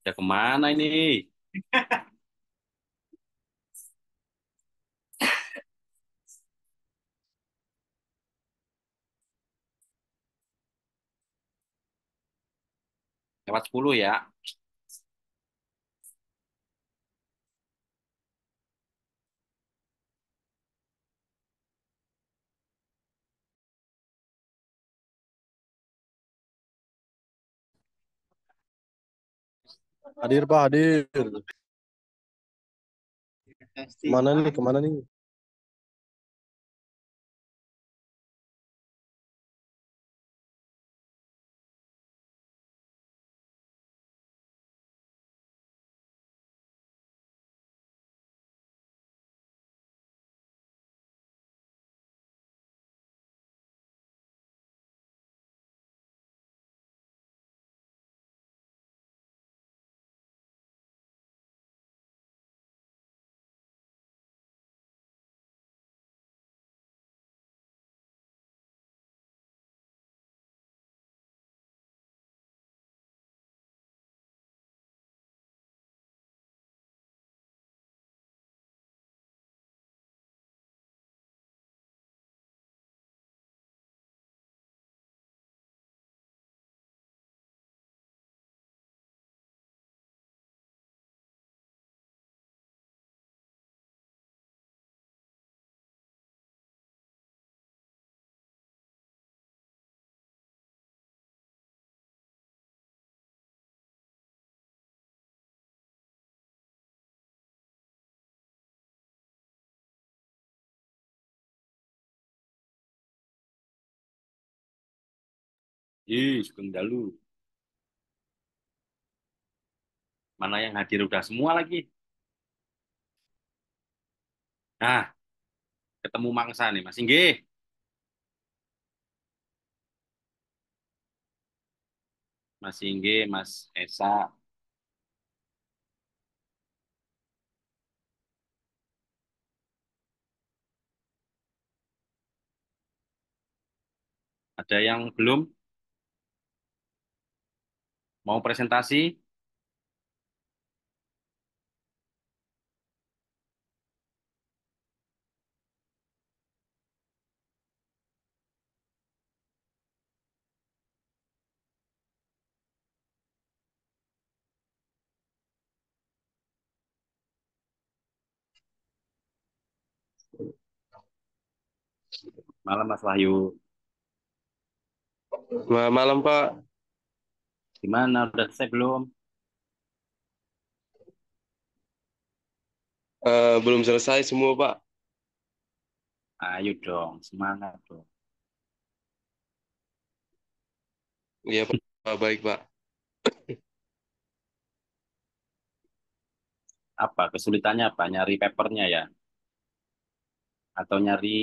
Ya kemana ini? Lewat 10 ya. Hadir Pak, hadir. Kemana nih? Kemana nih? Ih, Sugeng Dalu. Mana yang hadir udah semua lagi. Nah, ketemu mangsa nih, Mas Inggih. Mas Inggih, Mas Esa. Ada yang belum mau presentasi? Malam Mas Wahyu. Selamat malam Pak. Gimana? Udah selesai belum? Belum selesai semua Pak. Ayo dong, semangat dong. Iya Pak, baik Pak. Apa kesulitannya apa? Nyari papernya ya? Atau nyari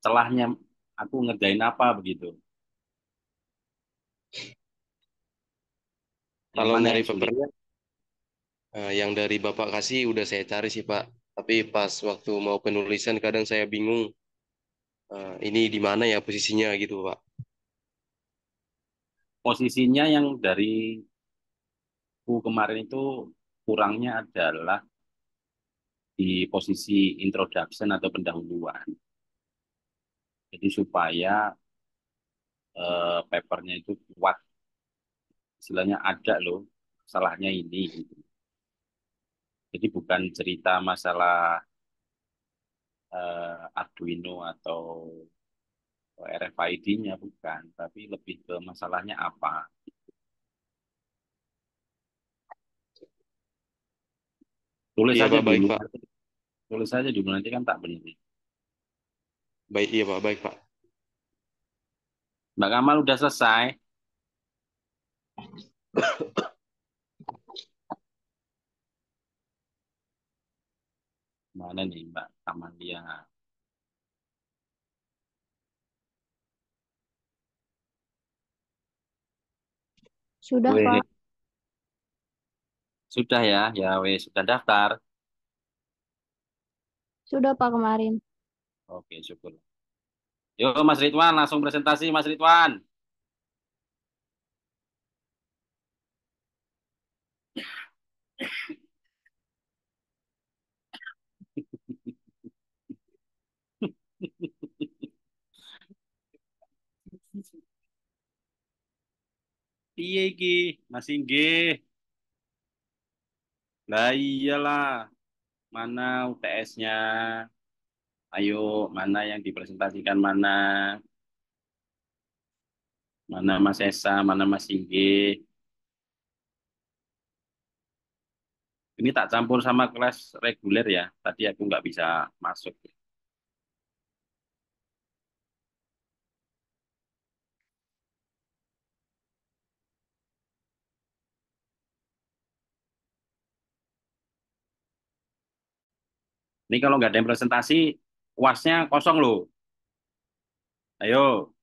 celahnya aku ngerjain apa begitu? Yang Kalau mana nyari yang sulit? papernya, yang dari Bapak kasih udah saya cari sih Pak. Tapi pas waktu mau penulisan kadang saya bingung, ini di mana ya posisinya gitu Pak. Posisinya yang dari ku kemarin itu kurangnya adalah di posisi introduction atau pendahuluan. Jadi supaya papernya itu kuat, istilahnya ada loh salahnya ini. Gitu. Jadi bukan cerita masalah Arduino atau RFID-nya bukan, tapi lebih ke masalahnya apa. Tulis Iya aja Pak, baik dulu, Pak. tulis aja dulu nanti kan tak benerin. Baik, iya Pak, baik Pak. Mbak Kamal udah selesai. Mana nih Mbak Kamalia? Sudah, Weh, Pak. sudah ya, ya weh sudah daftar. Sudah, Pak, kemarin. Oke, syukur. Yuk Mas Ridwan, langsung presentasi Mas Ridwan. Piye iki? Masih nggih. Lah iyalah, mana UTS-nya? Ayo, mana yang dipresentasikan mana? Mana Mas Esa, mana Mas Singgih? Ini tak campur sama kelas reguler ya. Tadi aku nggak bisa masuk. Ini kalau nggak ada yang presentasi, UAS-nya kosong loh. Ayo,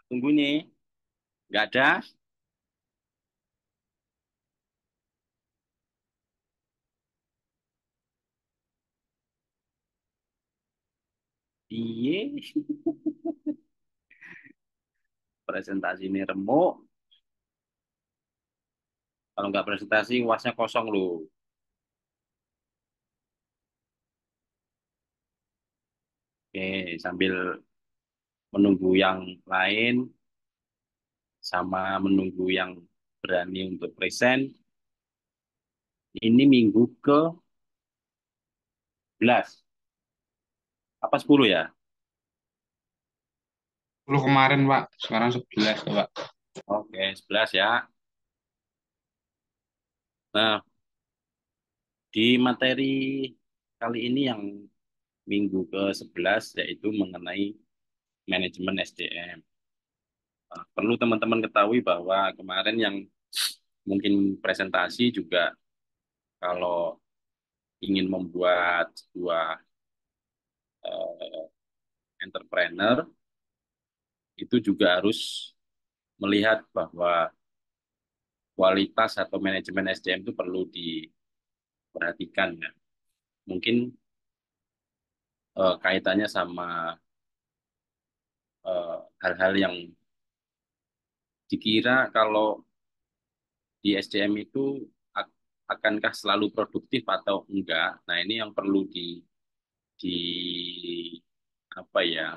tunggu nih. Nggak ada? Iya, presentasi ini remuk. Kalau nggak presentasi, UAS-nya kosong loh. Oke, sambil menunggu yang lain, sama menunggu yang berani untuk present. Ini minggu ke-11. Apa 10 ya? 10 kemarin, Pak. Sekarang 11, Pak. Oke, 11 ya. Nah, di materi kali ini yang minggu ke-11 yaitu mengenai manajemen SDM. Nah, perlu teman-teman ketahui bahwa kemarin yang mungkin presentasi juga kalau ingin membuat sebuah eh, entrepreneur itu juga harus melihat bahwa kualitas atau manajemen SDM itu perlu diperhatikan ya. Mungkin kaitannya sama hal-hal yang dikira kalau di SDM itu akankah selalu produktif atau enggak. Nah, ini yang perlu di apa ya?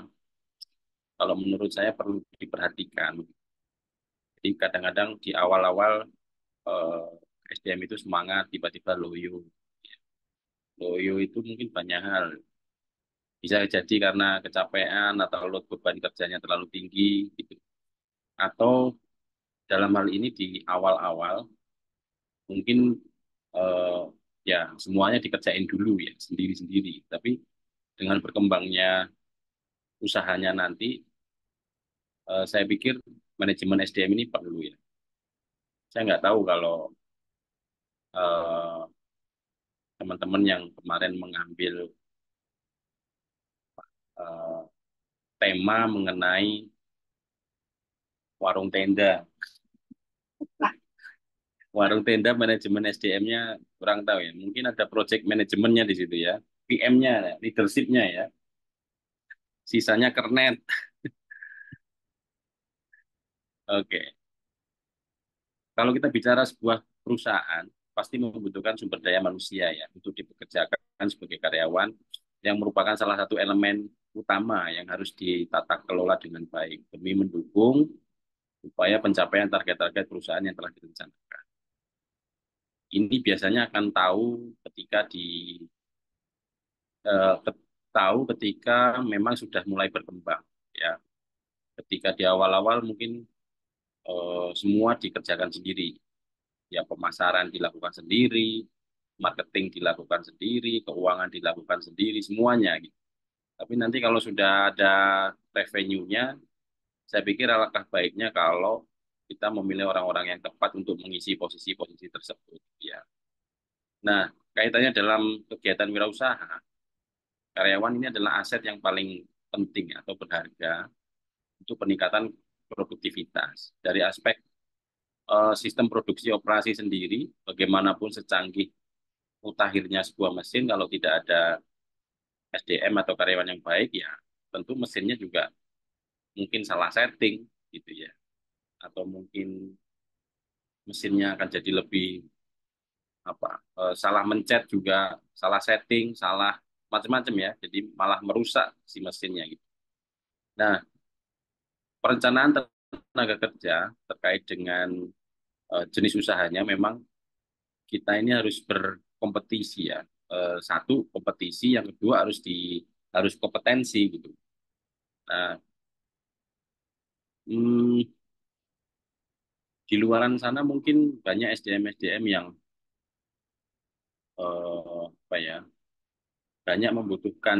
Kalau menurut saya perlu diperhatikan. Jadi kadang-kadang di awal-awal SDM itu semangat, tiba-tiba loyo. Loyo itu mungkin banyak hal. Bisa jadi karena kecapean atau load beban kerjanya terlalu tinggi, gitu. Atau dalam hal ini di awal-awal mungkin eh, ya semuanya dikerjain dulu ya sendiri-sendiri. Tapi dengan berkembangnya usahanya nanti, saya pikir manajemen SDM ini perlu ya. Saya nggak tahu kalau eh, teman-teman yang kemarin mengambil eh, tema mengenai warung tenda. Warung tenda manajemen SDM-nya kurang tahu ya. Mungkin ada project manajemennya di situ ya. PM-nya, leadership-nya ya. Sisanya kernet. Oke. Kalau kita bicara sebuah perusahaan, pasti membutuhkan sumber daya manusia ya untuk dipekerjakan sebagai karyawan yang merupakan salah satu elemen utama yang harus ditata kelola dengan baik demi mendukung upaya pencapaian target-target perusahaan yang telah direncanakan. Ini biasanya akan tahu ketika eh, tahu ketika memang sudah mulai berkembang ya. Ketika di awal-awal mungkin semua dikerjakan sendiri. Ya pemasaran dilakukan sendiri, marketing dilakukan sendiri, keuangan dilakukan sendiri, semuanya gitu. Tapi nanti kalau sudah ada revenue-nya, saya pikir alangkah baiknya kalau kita memilih orang-orang yang tepat untuk mengisi posisi-posisi tersebut. Ya. Nah, kaitannya dalam kegiatan wirausaha, karyawan ini adalah aset yang paling penting atau berharga untuk peningkatan produktivitas. Dari aspek sistem produksi operasi sendiri, bagaimanapun secanggih mutakhirnya sebuah mesin, kalau tidak ada SDM atau karyawan yang baik, ya tentu mesinnya juga mungkin salah setting, gitu ya. Atau mungkin mesinnya akan jadi lebih apa salah mencet juga salah setting, salah macam-macam ya. Jadi malah merusak si mesinnya gitu. Nah, perencanaan tenaga kerja terkait dengan jenis usahanya memang kita ini harus berkompetisi ya. Satu kompetisi, yang kedua harus kompetensi gitu. Nah, hmm, di luaran sana mungkin banyak SDM-SDM yang apa ya, banyak membutuhkan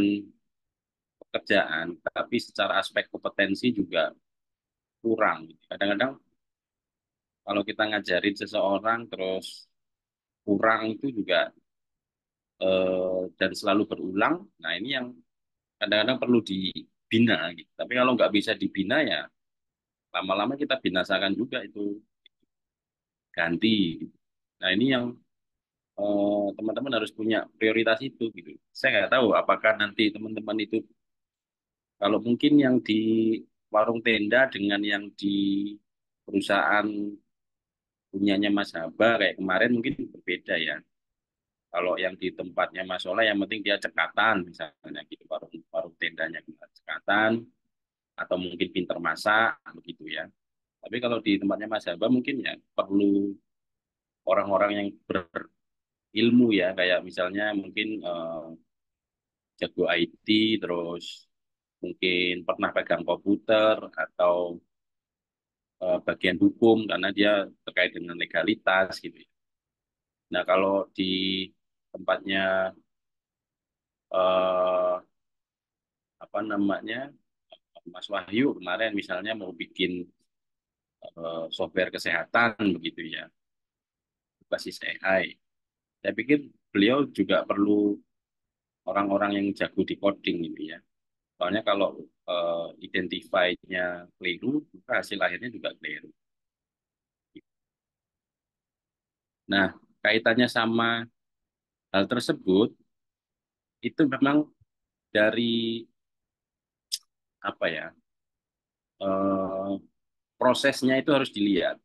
pekerjaan, tapi secara aspek kompetensi juga kurang. Kadang-kadang kalau kita ngajarin seseorang terus kurang itu juga dan selalu berulang, nah ini yang kadang-kadang perlu dibina gitu. Tapi kalau nggak bisa dibina ya lama-lama kita binasakan juga itu, ganti gitu. Nah ini yang teman-teman harus punya prioritas itu gitu. Saya nggak tahu apakah nanti teman-teman itu kalau mungkin yang di warung tenda dengan yang di perusahaan punyanya Mas Haba kayak kemarin mungkin berbeda ya. Kalau yang di tempatnya Mas Soleh yang penting dia cekatan misalnya gitu, warung warung tendanya cekatan atau mungkin pinter masak begitu ya. Tapi kalau di tempatnya Mas Haba mungkin ya perlu orang-orang yang berilmu ya, kayak misalnya mungkin jago IT, terus mungkin pernah pegang komputer atau bagian hukum karena dia terkait dengan legalitas gitu ya. Nah, kalau di tempatnya eh, apa namanya Mas Wahyu kemarin misalnya mau bikin software kesehatan begitu ya, basis AI. Saya pikir beliau juga perlu orang-orang yang jago di coding gitu ya. Soalnya kalau identify-nya keliru, maka hasil akhirnya juga keliru. Nah, kaitannya sama hal tersebut, itu memang dari apa ya, eh, prosesnya itu harus dilihat.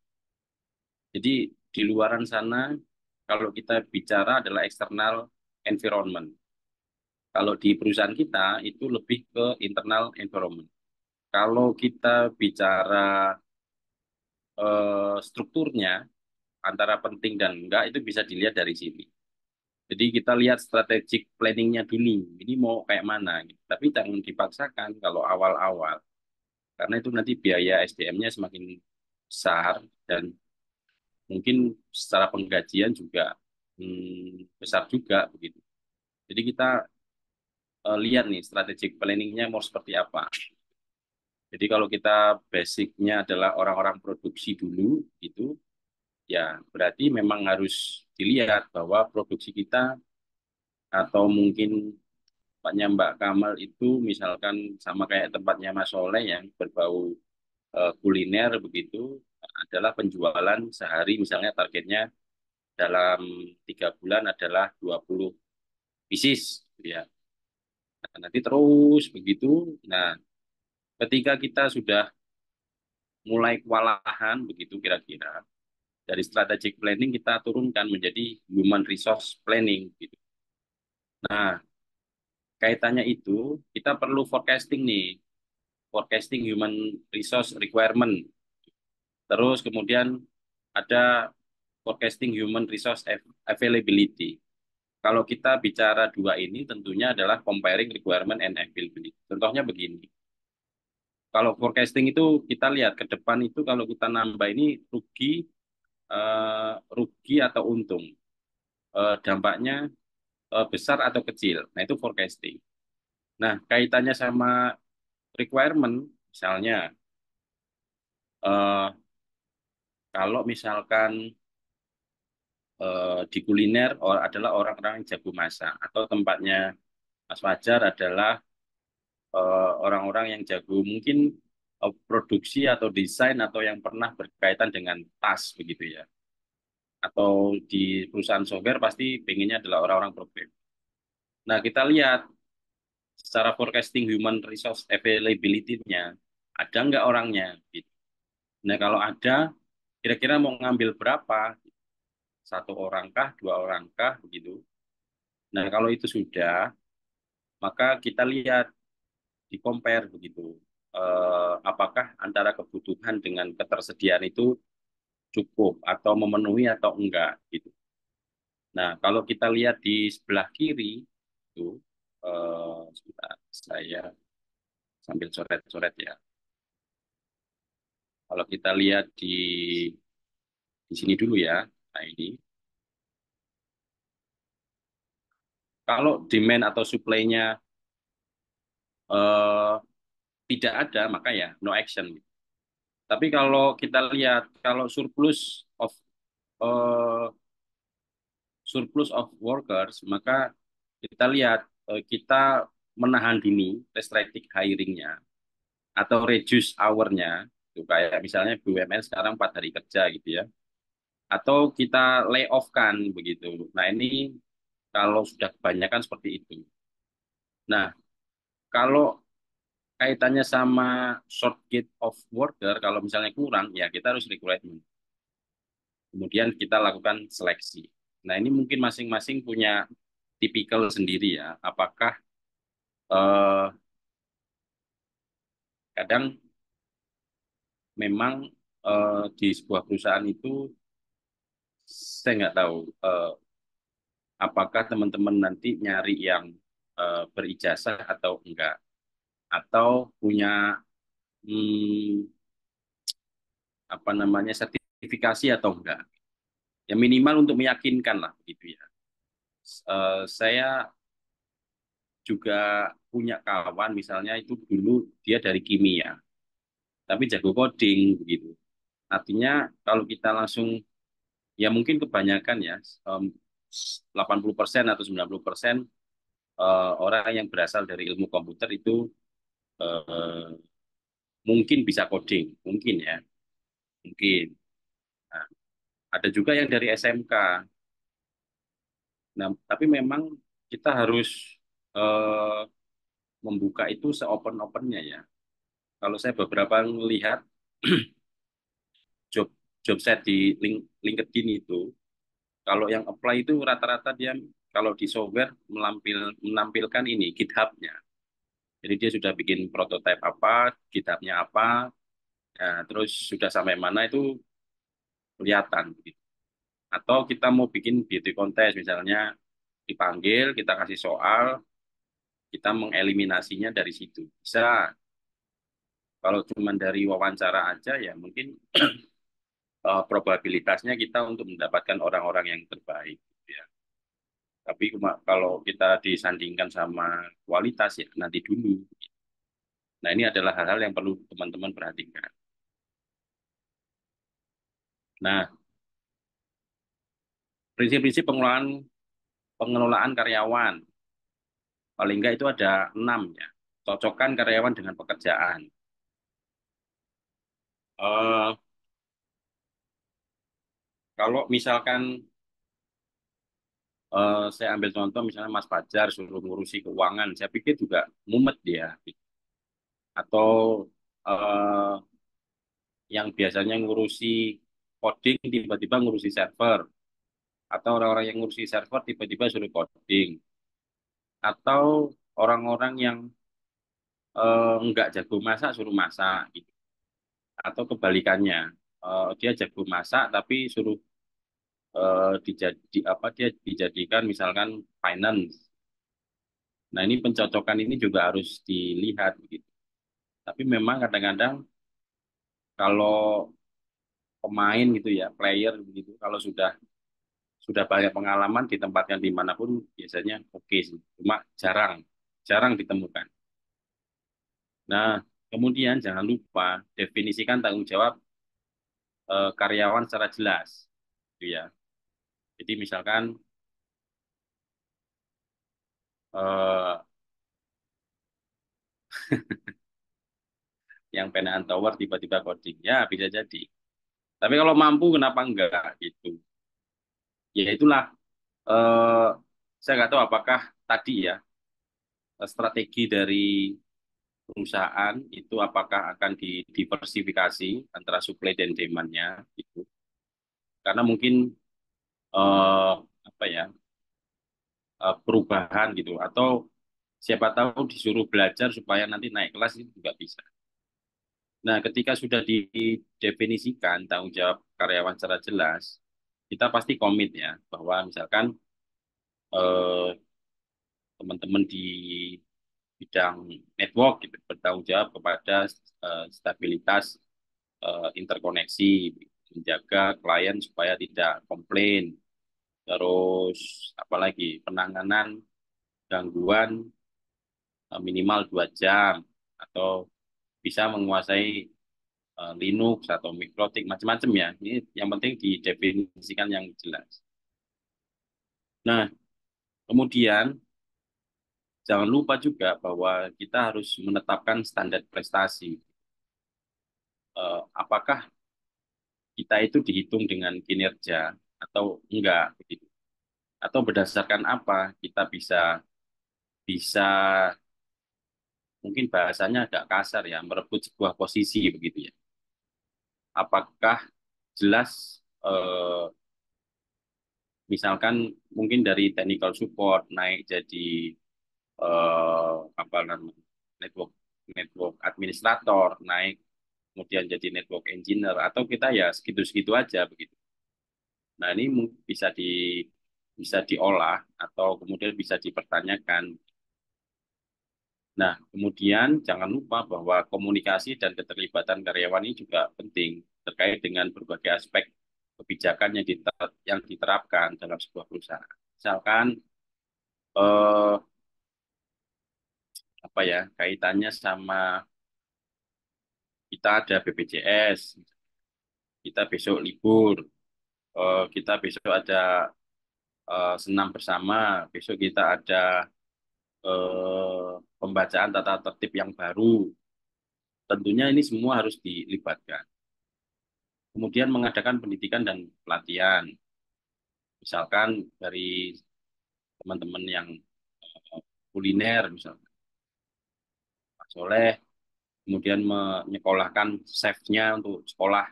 Jadi di luaran sana, kalau kita bicara adalah external environment. Kalau di perusahaan kita itu lebih ke internal environment. Kalau kita bicara strukturnya antara penting dan enggak itu bisa dilihat dari sini. Jadi kita lihat strategic planningnya dulu. Ini mau kayak mana gitu. Tapi jangan dipaksakan kalau awal-awal. Karena itu nanti biaya SDM-nya semakin besar dan mungkin secara penggajian juga besar juga begitu. Jadi kita lihat nih strategic planningnya mau seperti apa. Jadi kalau kita basicnya adalah orang-orang produksi dulu gitu, ya berarti memang harus dilihat bahwa produksi kita atau mungkin tempatnya Mbak Kamal itu misalkan sama kayak tempatnya Mas Soleh yang berbau kuliner begitu, adalah penjualan sehari misalnya targetnya dalam 3 bulan adalah 20 pieces gitu ya. Nah, nanti terus begitu. Nah, ketika kita sudah mulai kewalahan begitu kira-kira, dari strategic planning kita turunkan menjadi human resource planning gitu. Nah, kaitannya itu kita perlu forecasting nih, forecasting human resource requirement. Terus kemudian ada forecasting human resource availability. Kalau kita bicara dua ini tentunya adalah comparing requirement and availability. Contohnya begini. Kalau forecasting itu kita lihat ke depan itu kalau kita nambah ini rugi atau untung. Dampaknya besar atau kecil. Nah, itu forecasting. Nah, kaitannya sama requirement misalnya eh, kalau misalkan di kuliner adalah orang-orang yang jago masak atau tempatnya Mas Fajar adalah orang-orang yang jago mungkin produksi atau desain atau yang pernah berkaitan dengan tas begitu ya. Atau di perusahaan software pasti pengennya adalah orang-orang program. Nah, kita lihat secara forecasting human resource availability-nya, ada nggak orangnya? Gitu. Nah, kalau ada, kira-kira mau ngambil berapa? Satu orang kah, dua orang kah, begitu. Nah, kalau itu sudah, maka kita lihat di compare begitu. Apakah antara kebutuhan dengan ketersediaan itu cukup atau memenuhi atau enggak gitu. Nah, kalau kita lihat di sebelah kiri itu, sebentar, saya sambil coret-coret ya. Kalau kita lihat di sini dulu ya. Nah, ini kalau demand atau supply-nya eh, tidak ada, maka ya no action. Tapi kalau kita lihat kalau eh, surplus of workers, maka kita lihat kita menahan dini restricted hiring-nya atau reduce hour-nya, itu kayak misalnya BUMN sekarang 4 hari kerja gitu ya, atau kita lay off kan begitu. Nah ini kalau sudah kebanyakan seperti itu. Nah kalau kaitannya sama shortage of worker, kalau misalnya kurang ya kita harus recruitment. Kemudian kita lakukan seleksi. Nah ini mungkin masing-masing punya tipikal sendiri ya. Apakah eh, kadang memang di sebuah perusahaan itu saya nggak tahu apakah teman-teman nanti nyari yang berijazah atau enggak, atau punya hmm, apa namanya sertifikasi atau enggak. Ya minimal untuk meyakinkan lah gitu ya. Saya juga punya kawan misalnya itu dulu dia dari kimia, tapi jago coding begitu. Artinya kalau kita langsung ya mungkin kebanyakan ya 80% atau 90% orang yang berasal dari ilmu komputer itu eh, mungkin bisa coding, mungkin ya, mungkin. Nah, ada juga yang dari SMK. Nah, tapi memang kita harus eh, membuka itu seopen-opennya ya. Kalau saya beberapa melihat job job set di LinkedIn itu, kalau yang apply itu rata-rata dia kalau di software menampilkan ini GitHub-nya. Jadi dia sudah bikin prototipe apa, GitHub-nya apa, nah, terus sudah sampai mana itu kelihatan. Gitu. Atau kita mau bikin beauty contest misalnya dipanggil, kita kasih soal, kita mengeliminasinya dari situ. Bisa kalau cuma dari wawancara aja ya mungkin probabilitasnya kita untuk mendapatkan orang-orang yang terbaik. Gitu ya. Tapi kalau kita disandingkan sama kualitas ya nanti dulu. Nah ini adalah hal-hal yang perlu teman-teman perhatikan. Nah prinsip-prinsip pengelolaan karyawan paling enggak itu ada 6 ya. Cocokkan karyawan dengan pekerjaan. Eh, Kalau misalkan saya ambil contoh misalnya Mas Fajar suruh ngurusi keuangan, saya pikir juga mumet dia. Atau eh, yang biasanya ngurusi coding tiba-tiba ngurusi server, atau orang-orang yang ngurusi server tiba-tiba suruh coding, atau orang-orang yang nggak jago masak suruh masak, gitu. Atau kebalikannya, dia jago masak tapi suruh apa dia dijadikan misalkan finance. Nah ini pencocokan ini juga harus dilihat gitu. Tapi memang kadang-kadang kalau pemain gitu ya, player gitu, kalau sudah banyak pengalaman ditempatkan dimanapun biasanya oke sih. Cuma jarang, jarang ditemukan. Nah, kemudian jangan lupa definisikan tanggung jawab karyawan secara jelas, gitu ya. Jadi misalkan eh, yang penaan tower tiba-tiba coding, ya bisa jadi. Tapi kalau mampu kenapa enggak gitu? Ya itulah eh, saya nggak tahu apakah tadi ya strategi dari perusahaan itu apakah akan didiversifikasi antara supply dan demand-nya gitu. Karena mungkin apa ya perubahan gitu, atau siapa tahu disuruh belajar supaya nanti naik kelas itu juga bisa. Nah, ketika sudah didefinisikan tanggung jawab karyawan secara jelas, kita pasti komit ya bahwa misalkan eh, teman-teman di bidang network gitu, bertanggung jawab kepada stabilitas interkoneksi, menjaga klien supaya tidak komplain, terus apalagi penanganan gangguan minimal 2 jam, atau bisa menguasai Linux atau mikrotik macam-macam ya. Ini yang penting didefinisikan yang jelas. Nah, kemudian jangan lupa juga bahwa kita harus menetapkan standar prestasi. Apakah kita itu dihitung dengan kinerja atau enggak begitu? Atau berdasarkan apa kita bisa bisa mungkin bahasanya agak kasar ya, merebut sebuah posisi begitu ya. Apakah jelas misalkan mungkin dari technical support naik jadi apa namanya, network network administrator, naik kemudian jadi network engineer, atau kita ya segitu-segitu aja begitu. Nah, ini bisa diolah atau kemudian bisa dipertanyakan. Nah, kemudian jangan lupa bahwa komunikasi dan keterlibatan karyawan ini juga penting terkait dengan berbagai aspek kebijakan yang diterapkan dalam sebuah perusahaan. Misalkan eh, apa ya, kaitannya sama kita ada BPJS, kita besok libur, kita besok ada senam bersama, besok kita ada pembacaan tata tertib yang baru. Tentunya ini semua harus dilibatkan. Kemudian mengadakan pendidikan dan pelatihan. Misalkan dari teman-teman yang kuliner, misalnya Pak Soleh, kemudian menyekolahkan chefnya untuk sekolah.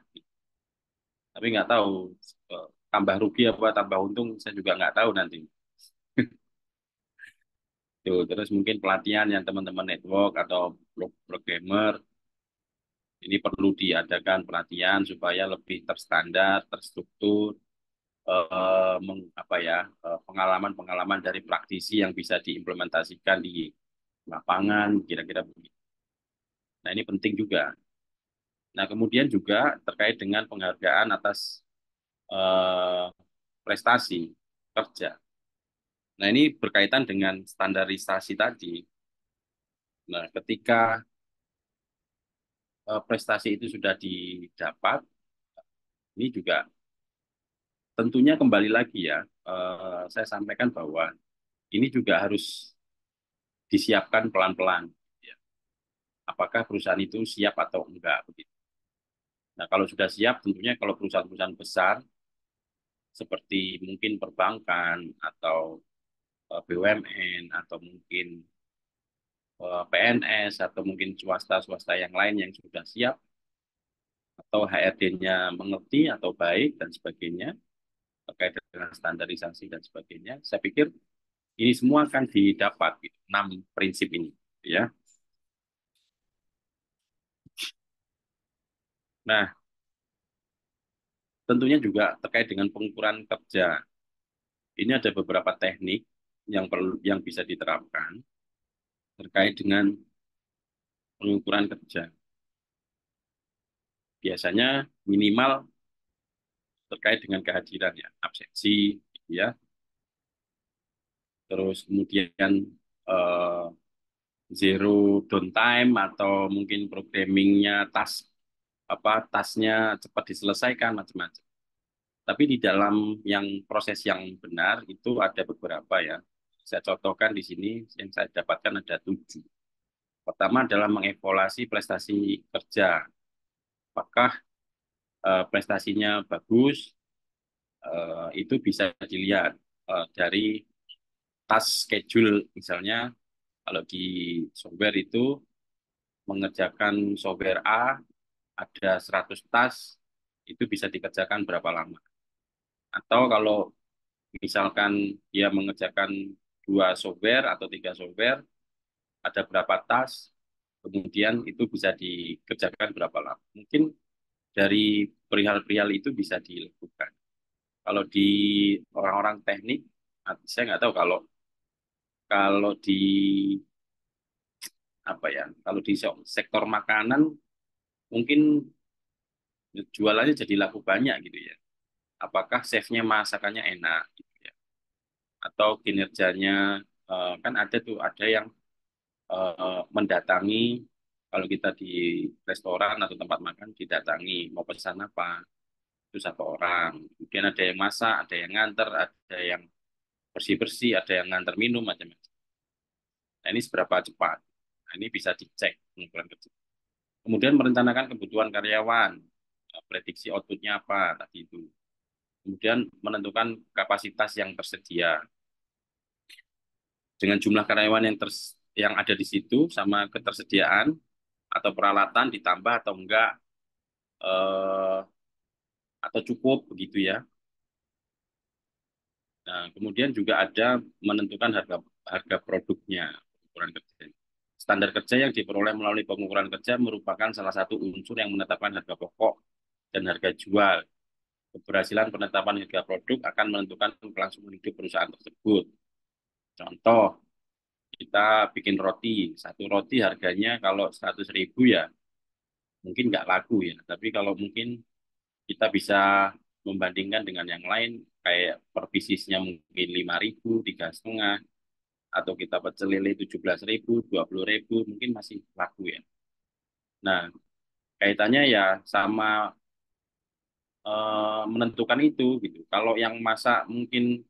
Tapi nggak tahu tambah rugi apa tambah untung, saya juga nggak tahu nanti. Tuh, terus mungkin pelatihan yang teman-teman network atau programmer ini perlu diadakan pelatihan supaya lebih terstandar, terstruktur, apa ya, pengalaman-pengalaman dari praktisi yang bisa diimplementasikan di lapangan, kira-kira begitu. Nah, ini penting juga. Nah, kemudian juga terkait dengan penghargaan atas eh, prestasi kerja. Nah, ini berkaitan dengan standarisasi tadi. Nah, ketika prestasi itu sudah didapat, ini juga tentunya kembali lagi ya, saya sampaikan bahwa ini juga harus disiapkan pelan-pelan. Ya. Apakah perusahaan itu siap atau enggak begitu. Nah, kalau sudah siap, tentunya kalau perusahaan-perusahaan besar seperti mungkin perbankan atau BUMN atau mungkin PNS atau mungkin swasta-swasta yang lain yang sudah siap atau HRD-nya mengerti atau baik dan sebagainya terkait dengan standarisasi dan sebagainya, saya pikir ini semua akan didapat gitu, 6 prinsip ini, ya. Nah, tentunya juga terkait dengan pengukuran kerja. Ini ada beberapa teknik yang bisa diterapkan terkait dengan pengukuran kerja. Biasanya minimal terkait dengan kehadiran ya, absensi, gitu ya. Terus kemudian eh, zero downtime atau mungkin programmingnya tasnya cepat diselesaikan macam-macam. Tapi di dalam yang proses yang benar itu ada beberapa ya. Saya contohkan di sini yang saya dapatkan ada 7. Pertama adalah mengevaluasi prestasi kerja. Apakah prestasinya bagus? Itu bisa dilihat dari task schedule. Misalnya kalau di software itu mengerjakan software A ada 100 task, itu bisa dikerjakan berapa lama. Atau kalau misalkan dia mengerjakan 2 software atau 3 software, ada berapa tas, kemudian itu bisa dikerjakan berapa lama. Mungkin dari perihal-perihal itu bisa dilakukan. Kalau di orang-orang teknik, saya nggak tahu kalau kalau di apa ya, kalau di sektor makanan mungkin jualannya jadi laku banyak gitu ya. Apakah chefnya masakannya enak gitu ya, atau kinerjanya kan ada tuh ada yang mendatangi kalau kita di restoran atau tempat makan didatangi mau pesan apa itu 1 orang, kemudian ada yang masak, ada yang nganter, ada yang bersih-bersih, ada yang nganter minum macam-macam. Nah, ini seberapa cepat? Nah, ini bisa dicek pengukuran kerja. Kemudian merencanakan kebutuhan karyawan, prediksi outputnya apa tadi itu. Kemudian menentukan kapasitas yang tersedia dengan jumlah karyawan yang ada di situ sama ketersediaan atau peralatan ditambah atau enggak eh, atau cukup begitu ya. Nah, kemudian juga ada menentukan harga harga produknya, pengukuran kerja. Standar kerja yang diperoleh melalui pengukuran kerja merupakan salah satu unsur yang menetapkan harga pokok dan harga jual. Keberhasilan penetapan harga produk akan menentukan kelangsungan hidup perusahaan tersebut. Contoh, kita bikin roti, 1 roti harganya kalau 100.000 ya mungkin nggak laku ya. Tapi kalau mungkin kita bisa membandingkan dengan yang lain, kayak per piecesnya mungkin 5.000, 3,5, atau kita pecel lele 17.000, 20.000, mungkin masih laku ya. Nah, kaitannya ya sama menentukan itu gitu. Kalau yang masak mungkin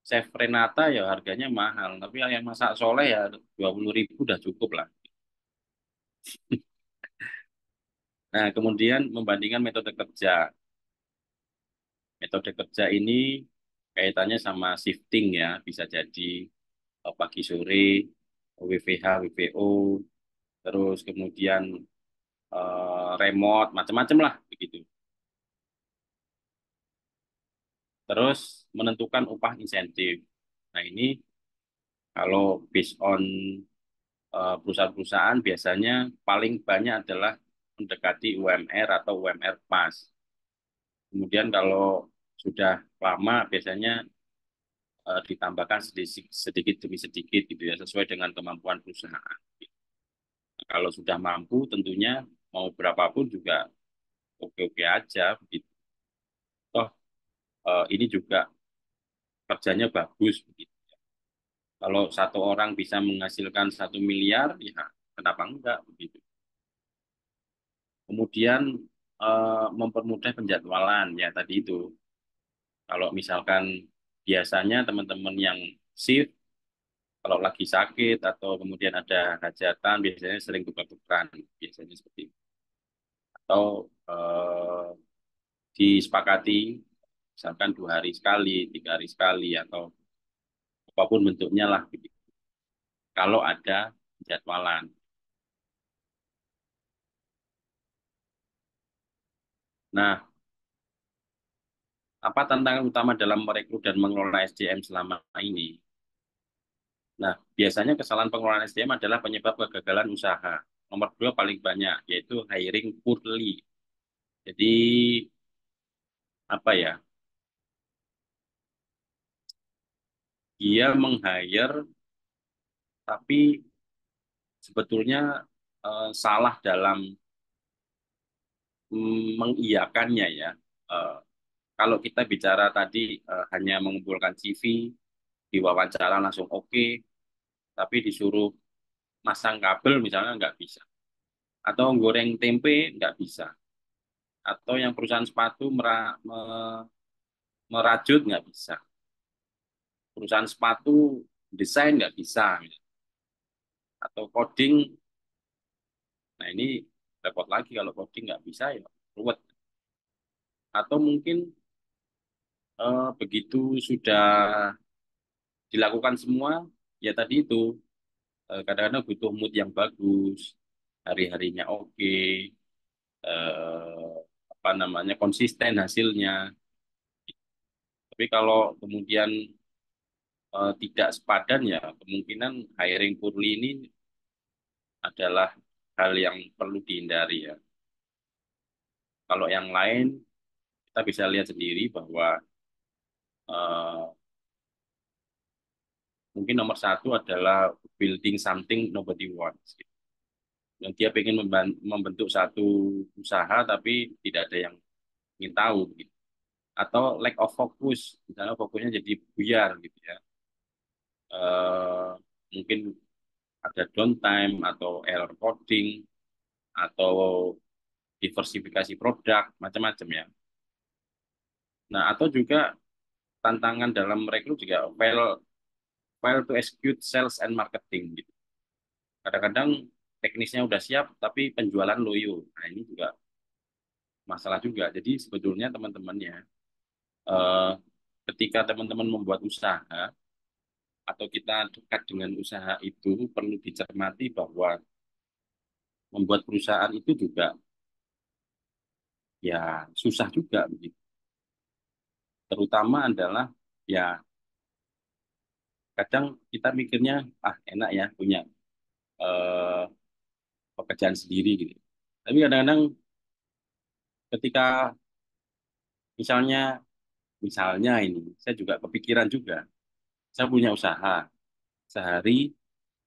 Chef Renata ya harganya mahal, tapi yang masak Soleh ya 20.000 udah cukup lah. Nah, kemudian membandingkan metode kerja. Metode kerja ini kaitannya sama shifting ya, bisa jadi pagi sore, WFH, WFO, terus kemudian remote, macam-macam lah begitu. Terus menentukan upah insentif. Nah ini kalau based on perusahaan-perusahaan biasanya paling banyak adalah mendekati UMR atau UMR pas. Kemudian kalau sudah lama biasanya ditambahkan sedikit, sedikit demi sedikit gitu ya sesuai dengan kemampuan perusahaan. Nah, kalau sudah mampu tentunya mau berapapun juga oke-oke aja begitu. Toh ini juga kerjanya bagus begitu. Kalau 1 orang bisa menghasilkan 1 miliar, ya kenapa enggak begitu. Kemudian mempermudah penjadwalan ya tadi itu. Kalau misalkan biasanya teman-teman yang shift, kalau lagi sakit atau kemudian ada hajatan, biasanya sering tukar-tukaran, biasanya seperti itu. Atau disepakati, misalkan 2 hari sekali, 3 hari sekali, atau apapun bentuknya lah. Gitu. Kalau ada jadwalan. Nah, apa tantangan utama dalam merekrut dan mengelola SDM selama ini? Nah, biasanya kesalahan pengelolaan SDM adalah penyebab kegagalan usaha. Nomor 2 paling banyak, yaitu hiring poorly. Jadi, apa ya, dia meng-hire, tapi sebetulnya salah dalam mengiyakannya ya. Eh, kalau kita bicara tadi hanya mengumpulkan CV, diwawancara langsung oke, tapi disuruh masang kabel misalnya nggak bisa. Atau goreng tempe nggak bisa. Atau yang perusahaan sepatu merajut nggak bisa. Perusahaan sepatu desain nggak bisa. Atau coding, nah ini repot lagi kalau coding nggak bisa ya ruwet. Atau mungkin begitu sudah dilakukan semua, ya tadi itu kadang-kadang butuh mood yang bagus, hari-harinya oke, eh, apa namanya konsisten hasilnya. Tapi kalau kemudian tidak sepadan ya kemungkinan hiring purli ini adalah hal yang perlu dihindari ya. Kalau yang lain kita bisa lihat sendiri bahwa eh, mungkin nomor satu adalah building something nobody wants. Gitu. Dan dia pengen membentuk satu usaha tapi tidak ada yang ingin tahu gitu. Atau lack of focus, misalnya fokusnya jadi buyar gitu ya. Eh, mungkin ada downtime atau error coding atau diversifikasi produk macam-macam ya. Nah, atau juga tantangan dalam merekrut juga fail to execute sales and marketing gitu. Kadang-kadang teknisnya udah siap tapi penjualan loyo. Nah, ini juga masalah juga. Jadi sebetulnya teman-temannya eh, ketika teman-teman membuat usaha atau kita dekat dengan usaha itu perlu dicermati bahwa membuat perusahaan itu juga ya susah juga begitu. Terutama adalah ya kadang kita mikirnya ah enak ya punya eh, pekerjaan sendiri gitu. Tapi kadang-kadang ketika misalnya misalnya ini saya juga kepikiran juga saya punya usaha sehari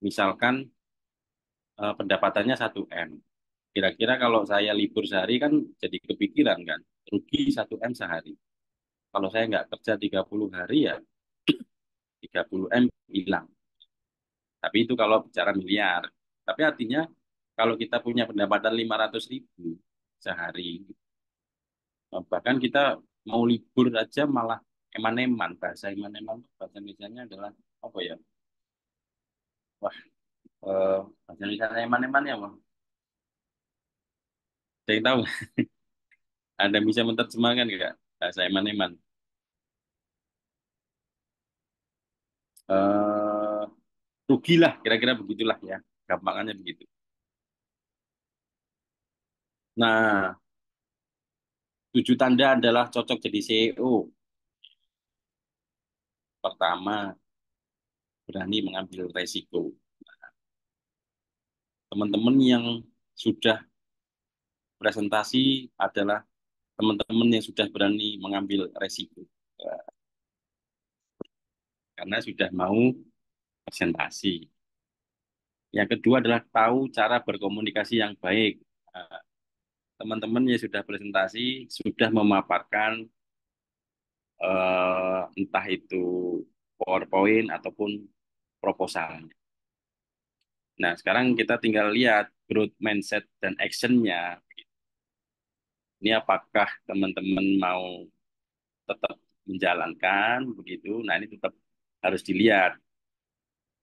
misalkan pendapatannya 1 M. Kira-kira kalau saya libur sehari kan jadi kepikiran kan rugi 1 M sehari. Kalau saya nggak kerja 30 hari ya 30 M hilang. Tapi itu kalau bicara miliar. Tapi artinya kalau kita punya pendapatan 500.000 sehari, bahkan kita mau libur aja malah eman-eman. Bahasa eman-eman, bahasa Indonesianya adalah apa ya? Wah, eh, bahasa Indonesia eman-eman ya, Bang. Ada yang tahu? Ada yang bisa menerjemahkan nggak? Bahasa eman-eman. Eh, rugilah, kira-kira begitulah ya. Gampangannya begitu. Nah, 7 tanda adalah cocok jadi CEO. Pertama, berani mengambil resiko. Teman-teman yang sudah presentasi adalah teman-teman yang sudah berani mengambil resiko. Karena sudah mau presentasi. Yang kedua adalah tahu cara berkomunikasi yang baik. Nah, teman-teman yang sudah presentasi sudah memaparkan entah itu PowerPoint ataupun proposalnya. Nah, sekarang kita tinggal lihat growth mindset dan actionnya. Ini apakah teman-teman mau tetap menjalankan begitu? Nah, ini tetap harus dilihat.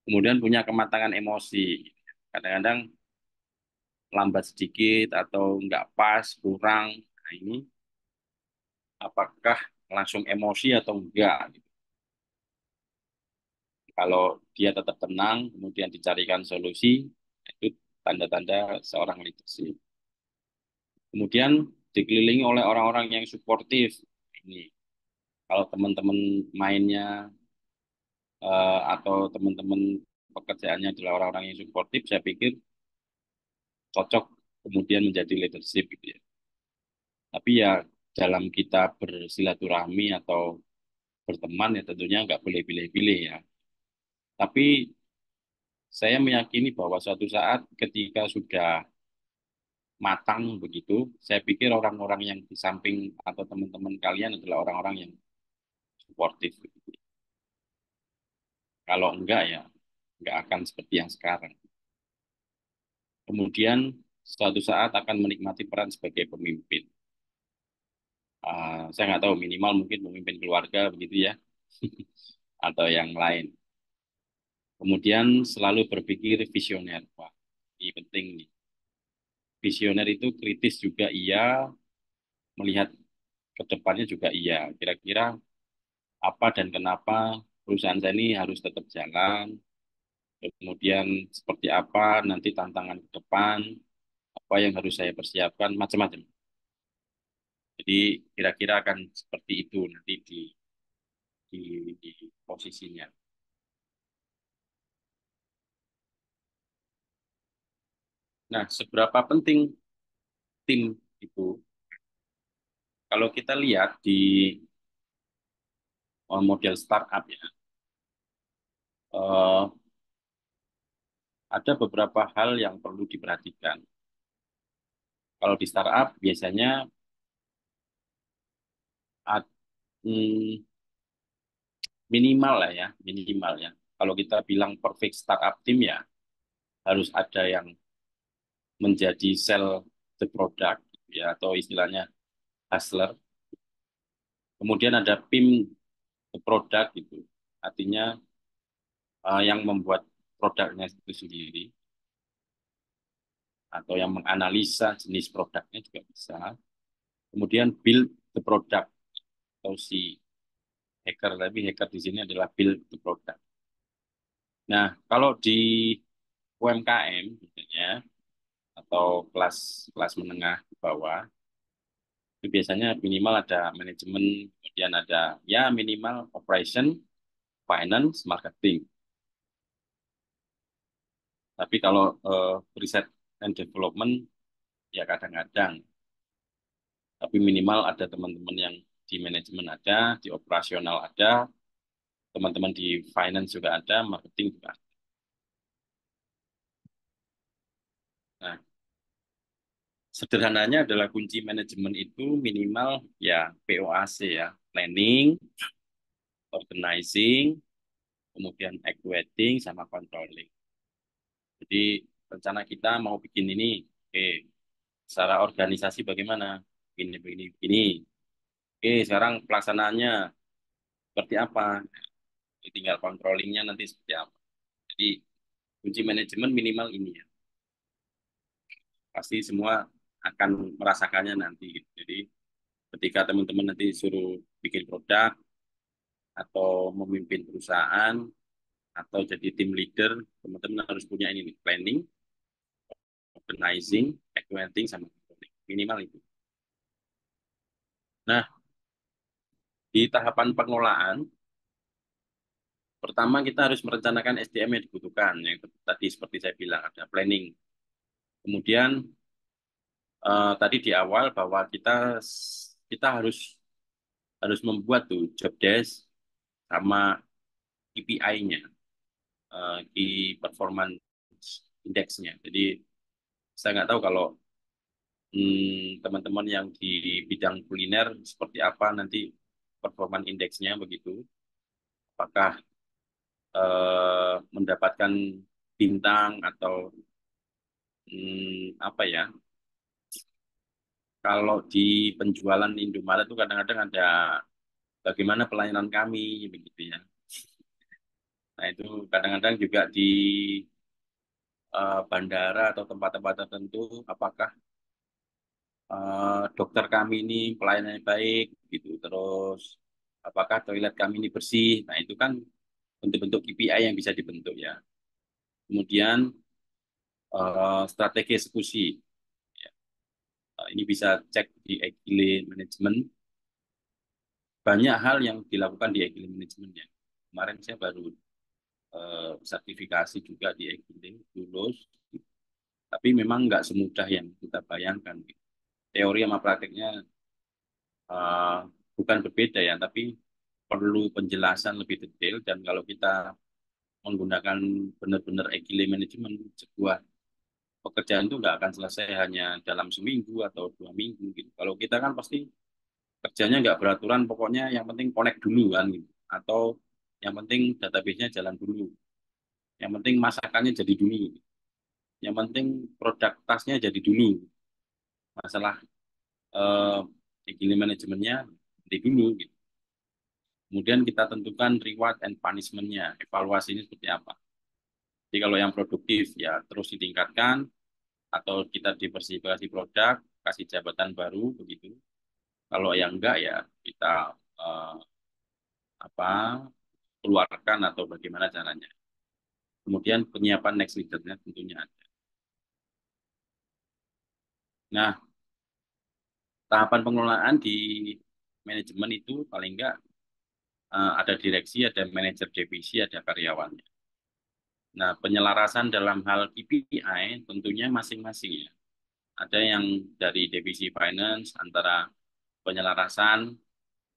Kemudian punya kematangan emosi. Kadang-kadang lambat sedikit atau nggak pas, kurang. Nah, ini apakah langsung emosi atau enggak? Gitu. Kalau dia tetap tenang, kemudian dicarikan solusi, itu tanda-tanda seorang leadership. Kemudian dikelilingi oleh orang-orang yang suportif. Ini kalau teman-teman mainnya atau teman-teman pekerjaannya adalah orang-orang yang suportif, saya pikir cocok kemudian menjadi leadership gitu ya. Tapi ya dalam kita bersilaturahmi atau berteman ya tentunya nggak boleh pilih-pilih ya. Tapi saya meyakini bahwa suatu saat ketika sudah matang begitu, saya pikir orang-orang yang di samping atau teman-teman kalian adalah orang-orang yang suportif. Begitu. Kalau enggak ya nggak akan seperti yang sekarang. Kemudian suatu saat akan menikmati peran sebagai pemimpin. Saya nggak tahu minimal mungkin pemimpin keluarga begitu ya atau yang lain. Kemudian selalu berpikir visioner. Wah, ini penting nih. Visioner itu kritis juga iya, melihat ke depannya juga iya. Kira-kira apa dan kenapa perusahaan saya ini harus tetap jalan, kemudian seperti apa nanti tantangan ke depan, apa yang harus saya persiapkan, macam-macam. Jadi kira-kira akan seperti itu nanti di posisinya. Nah, seberapa penting tim itu? Kalau kita lihat di model startup ya, eh, ada beberapa hal yang perlu diperhatikan. Kalau di startup biasanya ad- hmm, minimal lah ya, minimal ya. Kalau kita bilang perfect startup team ya, harus ada yang menjadi sell the product ya, atau istilahnya hustler. Kemudian ada PIM the product gitu. Artinya yang membuat produknya itu sendiri atau yang menganalisa jenis produknya juga bisa. Kemudian build the product atau si hacker, tapi hacker di sini adalah build the product. Nah, kalau di UMKM misalnya atau kelas kelas menengah ke bawah itu biasanya minimal ada manajemen, kemudian ada ya minimal operation, finance, marketing. Tapi kalau riset and development ya kadang-kadang, tapi minimal ada teman-teman yang di manajemen ada, di operasional ada, teman-teman di finance juga ada, marketing juga ada. Nah, sederhananya adalah kunci manajemen itu minimal ya POAC ya, planning, organizing, kemudian equating sama controlling. Jadi rencana kita mau bikin ini, oke, secara organisasi bagaimana? Begini. Oke, sekarang pelaksanaannya seperti apa? Tinggal controllingnya nanti seperti apa. Jadi kunci manajemen minimal ini ya. Pasti semua akan merasakannya nanti. Gitu. Jadi ketika teman-teman nanti suruh bikin produk atau memimpin perusahaan atau jadi tim leader, teman-teman harus punya ini nih, planning, organizing, implementing, sama controlling. Minimal itu. Nah, di tahapan pengelolaan, pertama kita harus merencanakan SDM yang dibutuhkan. Yang tadi seperti saya bilang, ada planning. Kemudian tadi di awal bahwa kita harus harus membuat tuh job desk sama KPI-nya, Key Performance Index-nya. Jadi saya nggak tahu kalau teman-teman yang di bidang kuliner seperti apa nanti performance indeksnya begitu. Apakah mendapatkan bintang atau apa ya? Kalau di penjualan Indomaret itu kadang-kadang ada bagaimana pelayanan kami begitu ya. Nah itu kadang-kadang juga di bandara atau tempat-tempat tertentu, apakah dokter kami ini pelayanannya baik gitu, terus apakah toilet kami ini bersih. Nah itu kan bentuk-bentuk KPI yang bisa dibentuk ya. Kemudian strategi eksekusi. Ya. Ini bisa cek di Agile Management. Banyak hal yang dilakukan di Agile Management ya. Kemarin saya baru sertifikasi juga di Agile, lulus. Tapi memang nggak semudah yang kita bayangkan. Gitu. Teori sama prakteknya eh, bukan berbeda ya, tapi perlu penjelasan lebih detail. Dan kalau kita menggunakan benar-benar Agile Management, sebuah pekerjaan itu nggak akan selesai hanya dalam seminggu atau 2 minggu gitu. Kalau kita kan pasti kerjanya nggak beraturan, pokoknya yang penting connect dulu kan gitu. Atau yang penting database-nya jalan dulu. Yang penting masakannya jadi dulu. Yang penting produk tasnya jadi dulu. Masalah eh, gini manajemennya jadi dulu gitu. Kemudian kita tentukan reward and punishment-nya. Evaluasinya seperti apa. Jadi kalau yang produktif ya terus ditingkatkan atau kita diversifikasi produk, kasih jabatan baru begitu. Kalau yang enggak ya kita eh, apa keluarkan atau bagaimana caranya. Kemudian penyiapan next leader-nya tentunya ada. Nah, tahapan pengelolaan di manajemen itu paling enggak ada direksi, ada manajer divisi, ada karyawannya. Nah, penyelarasan dalam hal KPI tentunya masing-masing ya. Ada yang dari divisi finance antara penyelarasan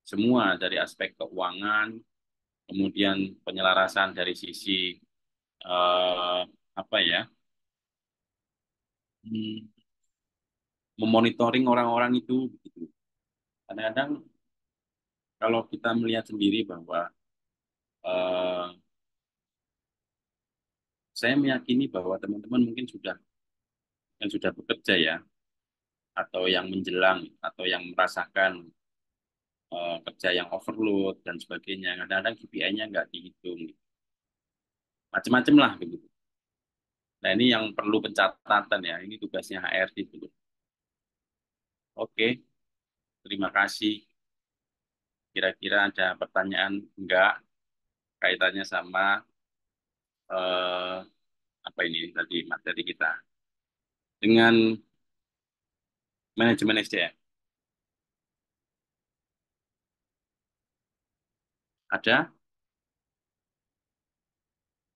semua dari aspek keuangan, kemudian penyelarasan dari sisi eh, apa ya, hmm, memonitoring orang-orang itu. Gitu. Kadang-kadang kalau kita melihat sendiri bahwa eh, saya meyakini bahwa teman-teman mungkin sudah yang sudah bekerja ya, atau yang menjelang, atau yang merasakan kerja yang overload dan sebagainya. Kadang-kadang KPI-nya nggak dihitung. Macam-macam lah begitu. Nah ini yang perlu pencatatan ya. Ini tugasnya HRD dulu. Oke, terima kasih. Kira-kira ada pertanyaan enggak kaitannya sama eh, apa ini tadi materi kita dengan manajemen SDM. Ada?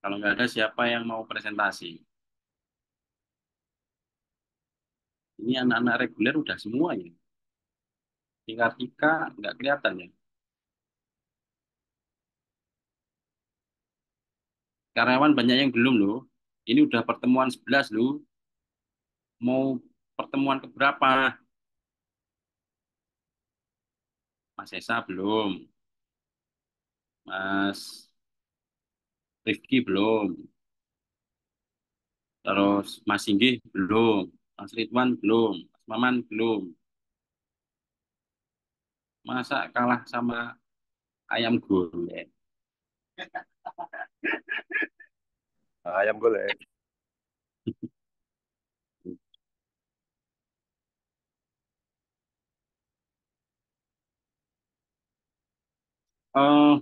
Kalau nggak ada siapa yang mau presentasi? Ini anak-anak reguler udah semua ya. Tinggal Ika nggak kelihatan ya. Karyawan banyak yang belum loh. Ini udah pertemuan 11 loh. Mau pertemuan keberapa? Mas Esa belum. Mas Rifki belum. Terus Mas Singgih belum. Mas Ridwan belum. Mas Maman belum. Masa kalah sama ayam golek? Ayam golek. Eh,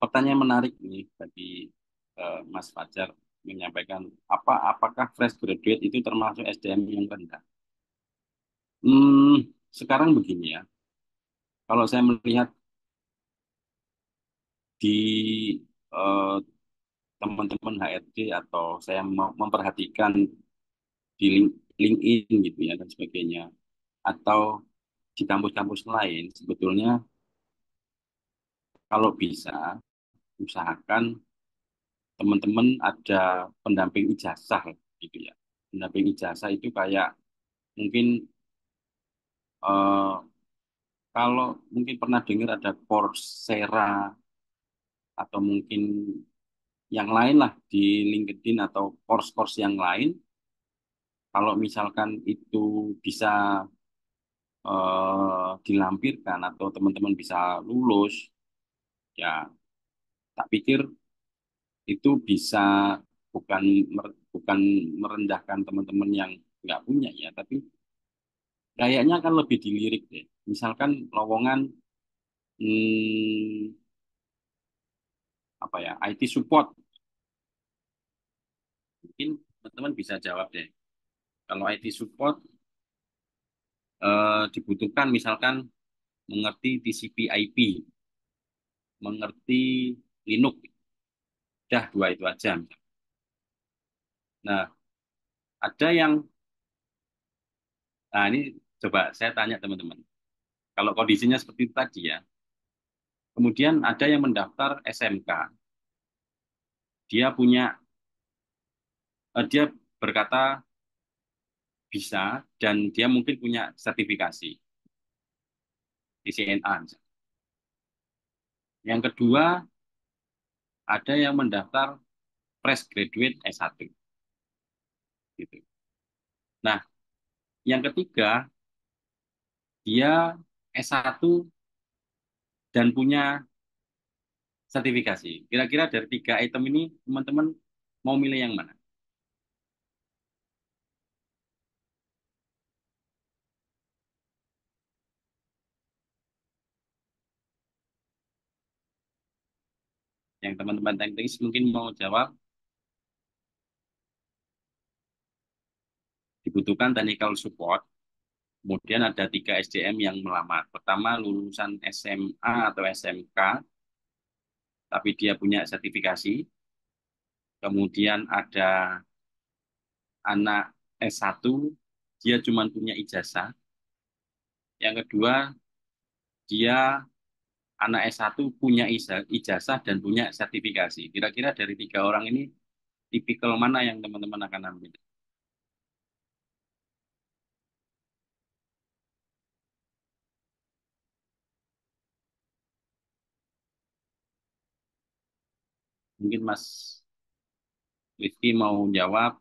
pertanyaan menarik nih bagi Mas Fajar menyampaikan apakah fresh graduate itu termasuk SDM yang rendah? Sekarang begini ya. Kalau saya melihat di eh, teman-teman HRD atau saya memperhatikan di LinkedIn gitu ya dan sebagainya atau di kampus-kampus lain sebetulnya kalau bisa usahakan teman-teman ada pendamping ijazah gitu ya. Pendamping ijazah itu kayak mungkin eh, kalau mungkin pernah dengar ada Coursera atau mungkin yang lain lah di LinkedIn atau course-course yang lain kalau misalkan itu bisa dilampirkan atau teman-teman bisa lulus ya tak pikir itu bisa bukan merendahkan teman-teman yang nggak punya ya, tapi kayaknya kan lebih dilirik deh. Misalkan lowongan hmm, apa ya IT support, mungkin teman-teman bisa jawab deh. Kalau IT support dibutuhkan misalkan mengerti TCP/IP, mengerti Linux, dah dua itu aja. Nah, ada yang, nah ini coba saya tanya teman-teman. Kalau kondisinya seperti itu tadi ya, kemudian ada yang mendaftar SMK, dia punya, dia berkata bisa dan dia mungkin punya sertifikasi di CNA. Yang kedua, ada yang mendaftar fresh graduate S1. Gitu. Nah, yang ketiga, dia S1 dan punya sertifikasi. Kira-kira dari tiga item ini, teman-teman mau milih yang mana? Yang teman-teman teknis mungkin mau jawab, dibutuhkan technical support. Kemudian ada tiga SDM yang melamar. Pertama, lulusan SMA atau SMK tapi dia punya sertifikasi. Kemudian ada anak S1, dia cuma punya ijazah. Yang kedua, dia anak S1 punya ijazah dan punya sertifikasi. Kira-kira dari tiga orang ini, tipikal mana yang teman-teman akan ambil? Mungkin Mas Rifki mau jawab,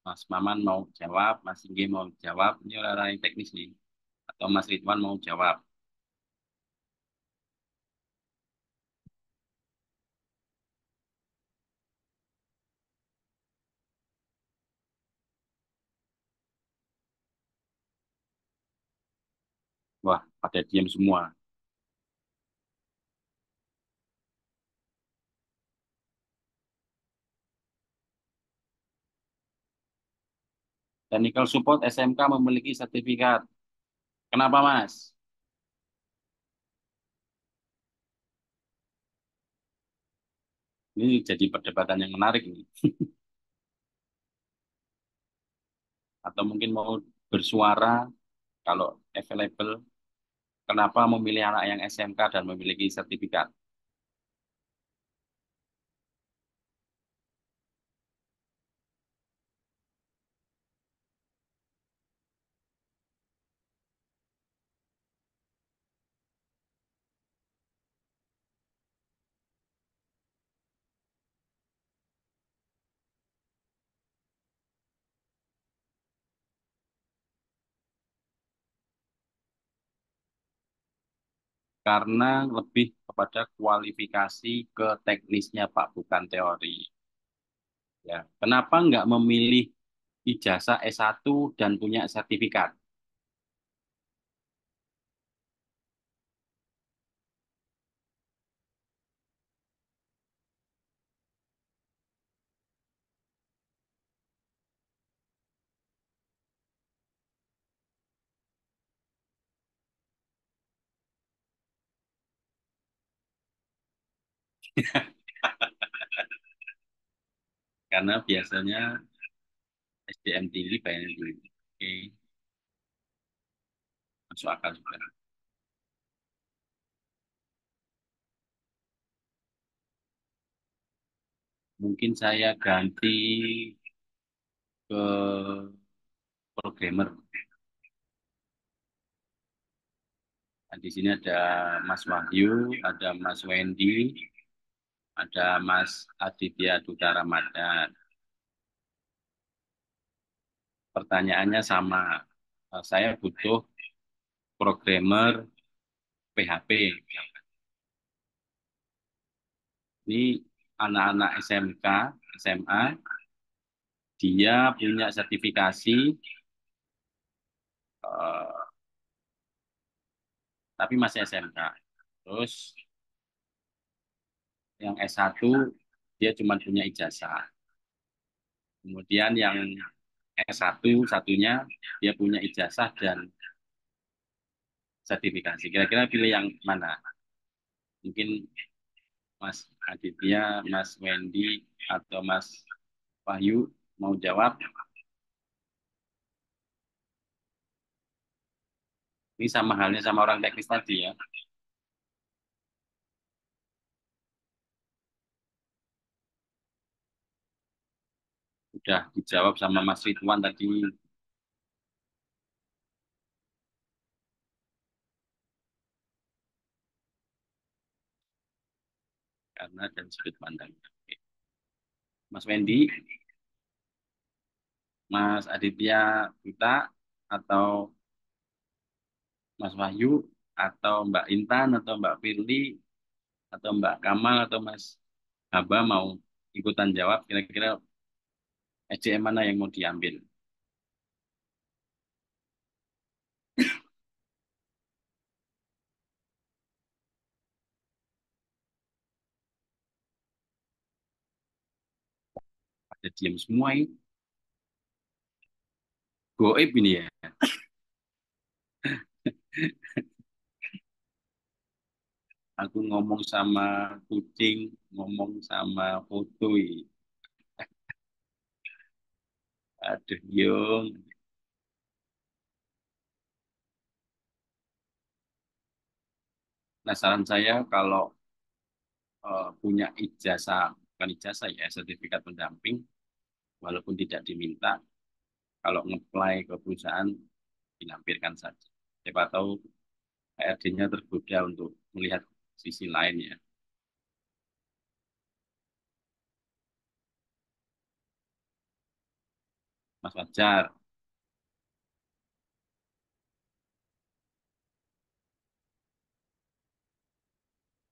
Mas Maman mau jawab, Mas Inggi mau jawab. Ini orang-orang yang teknis nih. Atau Mas Ridwan mau jawab. Wah, pada diam semua. Technical Support SMK memiliki sertifikat. Kenapa, Mas? Ini jadi perdebatan yang menarik nih. Atau mungkin mau bersuara kalau available, kenapa memilih anak yang SMK dan memiliki sertifikat? Karena lebih kepada kualifikasi ke teknisnya, Pak, bukan teori. Ya, kenapa nggak memilih ijazah S1 dan punya sertifikat? Karena biasanya SDM tinggi bayarnya dulu. Oke, masuk akal juga. Mungkin saya ganti ke programmer. Nah, di sini ada Mas Wahyu, ada Mas Wendy, ada Mas Aditya Duta Ramadan. Pertanyaannya sama. Saya butuh programmer PHP. Ini anak-anak SMK, SMA, dia punya sertifikasi, eh, tapi masih SMK. Terus yang S1, dia cuma punya ijazah. Kemudian yang S1, satunya, dia punya ijazah dan sertifikasi. Kira-kira pilih yang mana? Mungkin Mas Aditya, Mas Wendy, atau Mas Wahyu mau jawab? Ini sama halnya sama orang teknis tadi ya. Udah dijawab sama Mas Ridwan tadi. Karena dari sudut pandang. Oke. Mas Wendy, Mas Aditya Duta, atau Mas Wahyu, atau Mbak Intan, atau Mbak Firly, atau Mbak Kamal, atau Mas Haba mau ikutan jawab, kira-kira SDM mana yang mau diambil? Ada diam semua ini. Goib ini ya. Aku ngomong sama kucing, ngomong sama foto ini. Aduh, Yung. Nah, saran saya kalau punya ijazah, bukan ijazah ya, sertifikat pendamping, walaupun tidak diminta, kalau ngeplay ke perusahaan, dilampirkan saja. Siapa tahu HRD-nya tergoda untuk melihat sisi lain ya. Mas Fajar,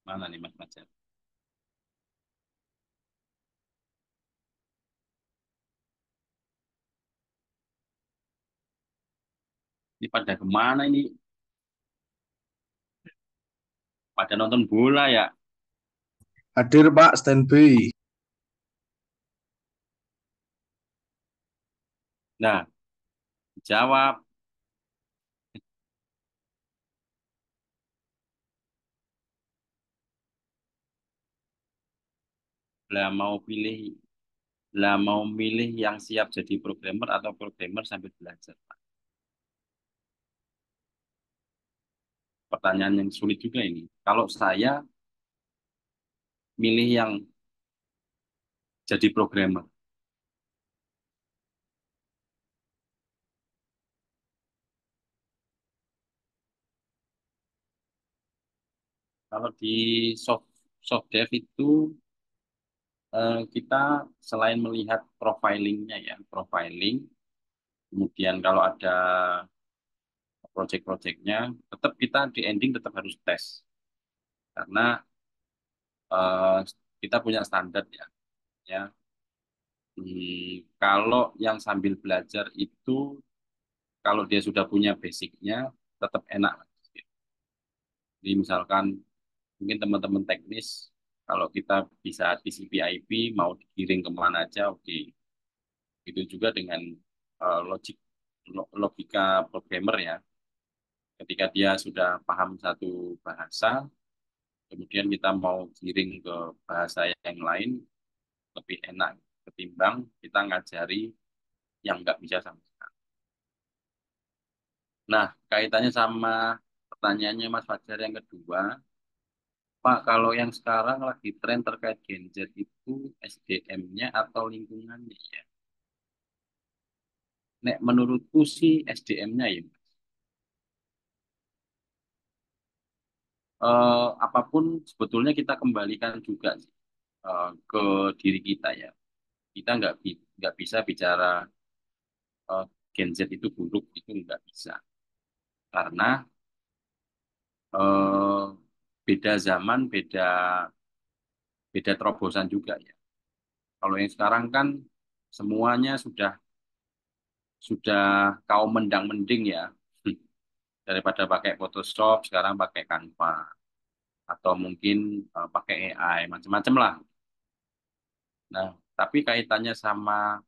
mana nih Mas Fajar? Ini pada kemana ini? Pada nonton bola ya? Hadir Pak, standby. Nah, jawab. Lah mau pilih, lah mau milih yang siap jadi programmer atau programmer sambil belajar. Pertanyaan yang sulit juga ini. Kalau saya milih yang jadi programmer. Kalau di soft soft dev itu kita selain melihat profilingnya ya, profiling, kemudian kalau ada project-projectnya, tetap kita di ending tetap harus tes karena eh, kita punya standar ya. Ya, kalau yang sambil belajar itu, kalau dia sudah punya basicnya, tetap enak. Jadi misalkan mungkin teman-teman teknis, kalau kita bisa TCP IP, mau dikirim kemana aja, oke. Itu juga dengan logika programmer ya. Ketika dia sudah paham satu bahasa, kemudian kita mau giring ke bahasa yang lain, lebih enak ketimbang kita ngajari yang nggak bisa sama sekali. Nah, kaitannya sama pertanyaannya Mas Fajar yang kedua, Pak, kalau yang sekarang lagi tren terkait Gen Z itu SDM-nya atau lingkungannya ya? Nek menurutku sih SDM-nya ya, Mas. Apapun sebetulnya kita kembalikan juga sih, ke diri kita ya. Kita nggak bisa bicara Gen Z itu buruk, itu nggak bisa. Karena eh, beda zaman, beda terobosan juga ya. Kalau yang sekarang kan semuanya sudah kaum mendang-mending ya. Daripada pakai Photoshop, sekarang pakai Canva atau mungkin pakai AI, macam-macam lah. Nah, tapi kaitannya sama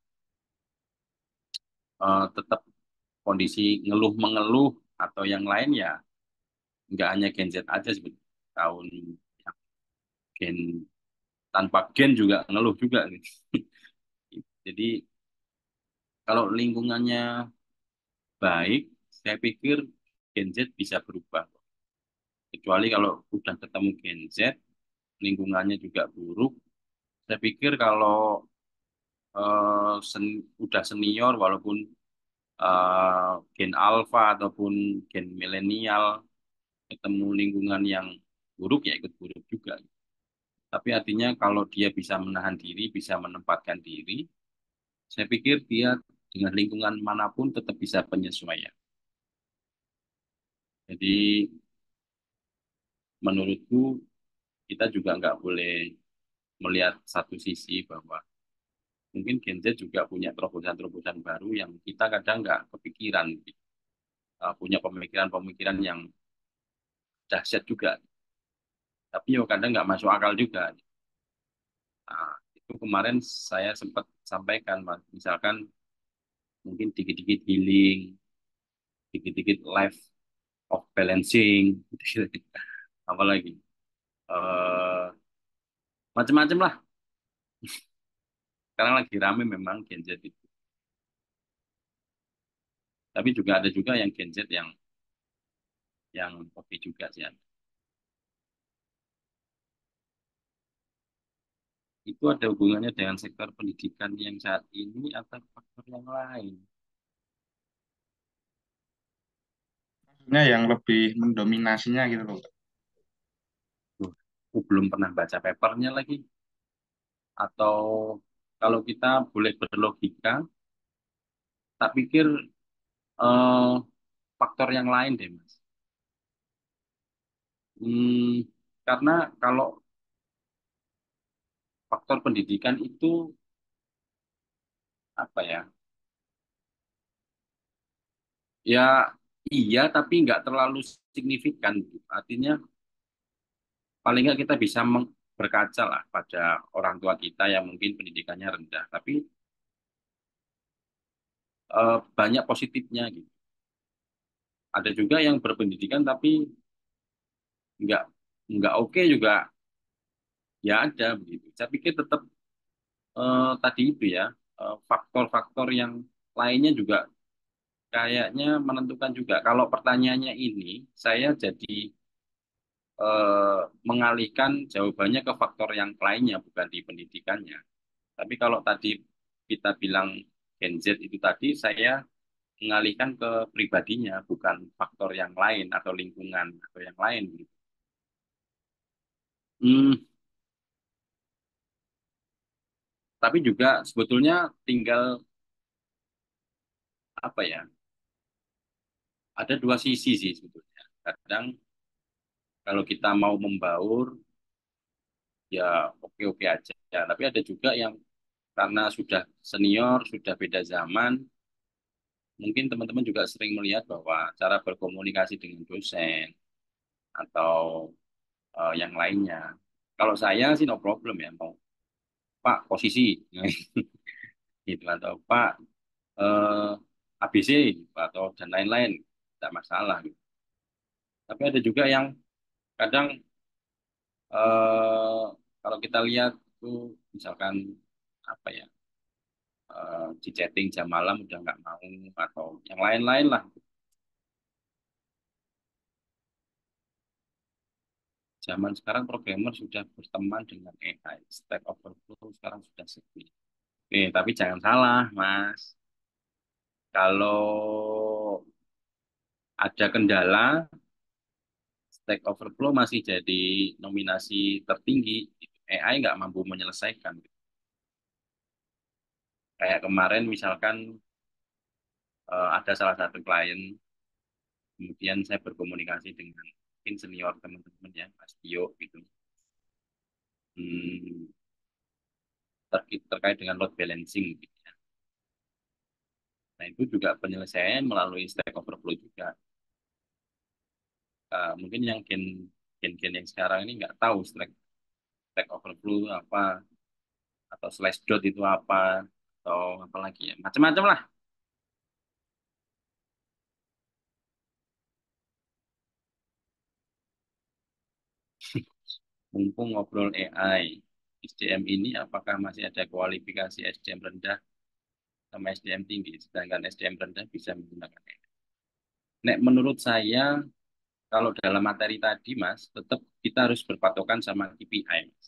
tetap kondisi ngeluh-mengeluh atau yang lain ya, nggak hanya Gen Z aja sebetulnya. Tahun yang gen tanpa gen juga ngeluh juga nih. Jadi kalau lingkungannya baik, saya pikir Gen Z bisa berubah. Kecuali kalau udah ketemu Gen Z, lingkungannya juga buruk. Saya pikir kalau udah senior, walaupun Gen Alpha ataupun Gen milenial, ketemu lingkungan yang buruk ya ikut buruk juga. Tapi artinya kalau dia bisa menahan diri, bisa menempatkan diri, saya pikir dia dengan lingkungan manapun tetap bisa penyesuaian. Jadi menurutku kita juga nggak boleh melihat satu sisi bahwa mungkin Gen Z juga punya terobosan-terobosan baru yang kita kadang nggak kepikiran, punya pemikiran-pemikiran yang dahsyat juga, tapi yo kadang nggak masuk akal juga. Nah, itu kemarin saya sempat sampaikan, Mas, misalkan mungkin dikit-dikit healing, dikit-dikit life of balancing, apalagi eh, Macam-macam lah. Sekarang lagi rame memang Gen Z itu. Tapi juga ada juga yang Gen Z yang oke juga sih. Itu ada hubungannya dengan sektor pendidikan yang saat ini atau faktor yang lain? Maksudnya yang lebih mendominasinya gitu loh. Duh, aku belum pernah baca papernya lagi. Atau kalau kita boleh berlogika, tak pikir eh, faktor yang lain deh, Mas. Karena kalau faktor pendidikan itu apa ya? Ya iya, tapi nggak terlalu signifikan. Artinya paling nggak kita bisa berkaca lah pada orang tua kita yang mungkin pendidikannya rendah, tapi banyak positifnya gitu. Ada juga yang berpendidikan tapi nggak nggak oke juga, ya ada begitu. Saya pikir tetap tadi itu ya, faktor-faktor yang lainnya juga kayaknya menentukan juga. Kalau pertanyaannya ini, saya jadi mengalihkan jawabannya ke faktor yang lainnya, bukan di pendidikannya. Tapi kalau tadi kita bilang Gen Z itu tadi, saya mengalihkan ke pribadinya, bukan faktor yang lain atau lingkungan atau yang lain gitu. Hmm, tapi juga sebetulnya tinggal apa ya? Ada dua sisi sih sebetulnya. Kadang kalau kita mau membaur, ya oke-oke aja. Ya, tapi ada juga yang karena sudah senior, sudah beda zaman, mungkin teman-teman juga sering melihat bahwa cara berkomunikasi dengan dosen atau yang lainnya. Kalau saya sih no problem ya, mau Pak posisi gitu atau Pak eh, ABC gitu, atau dan lain-lain, tidak masalah gitu. Tapi ada juga yang kadang kalau kita lihat tuh misalkan apa ya, di chatting jam malam udah nggak mau atau yang lain-lain lah. Zaman sekarang programmer sudah berteman dengan AI. Stack Overflow sekarang sudah sepi. Tapi jangan salah, Mas. Kalau ada kendala, Stack Overflow masih jadi nominasi tertinggi. AI nggak mampu menyelesaikan. Kayak kemarin misalkan ada salah satu klien, kemudian saya berkomunikasi dengan mungkin senior teman-teman ya, Mas Tio gitu. Hmm, terkait dengan load balancing gitu ya. Nah, itu juga penyelesaian melalui Stack Overflow juga. Mungkin yang gen-gen yang sekarang ini nggak tahu Stack Overflow apa, atau Slashdot itu apa, atau apa lagi ya. Macam-macam lah. Mumpung ngobrol AI, SDM ini apakah masih ada kualifikasi SDM rendah sama SDM tinggi, sedangkan SDM rendah bisa menggunakan AI. Nek, menurut saya, kalau dalam materi tadi, Mas, tetap kita harus berpatokan sama KPI, Mas.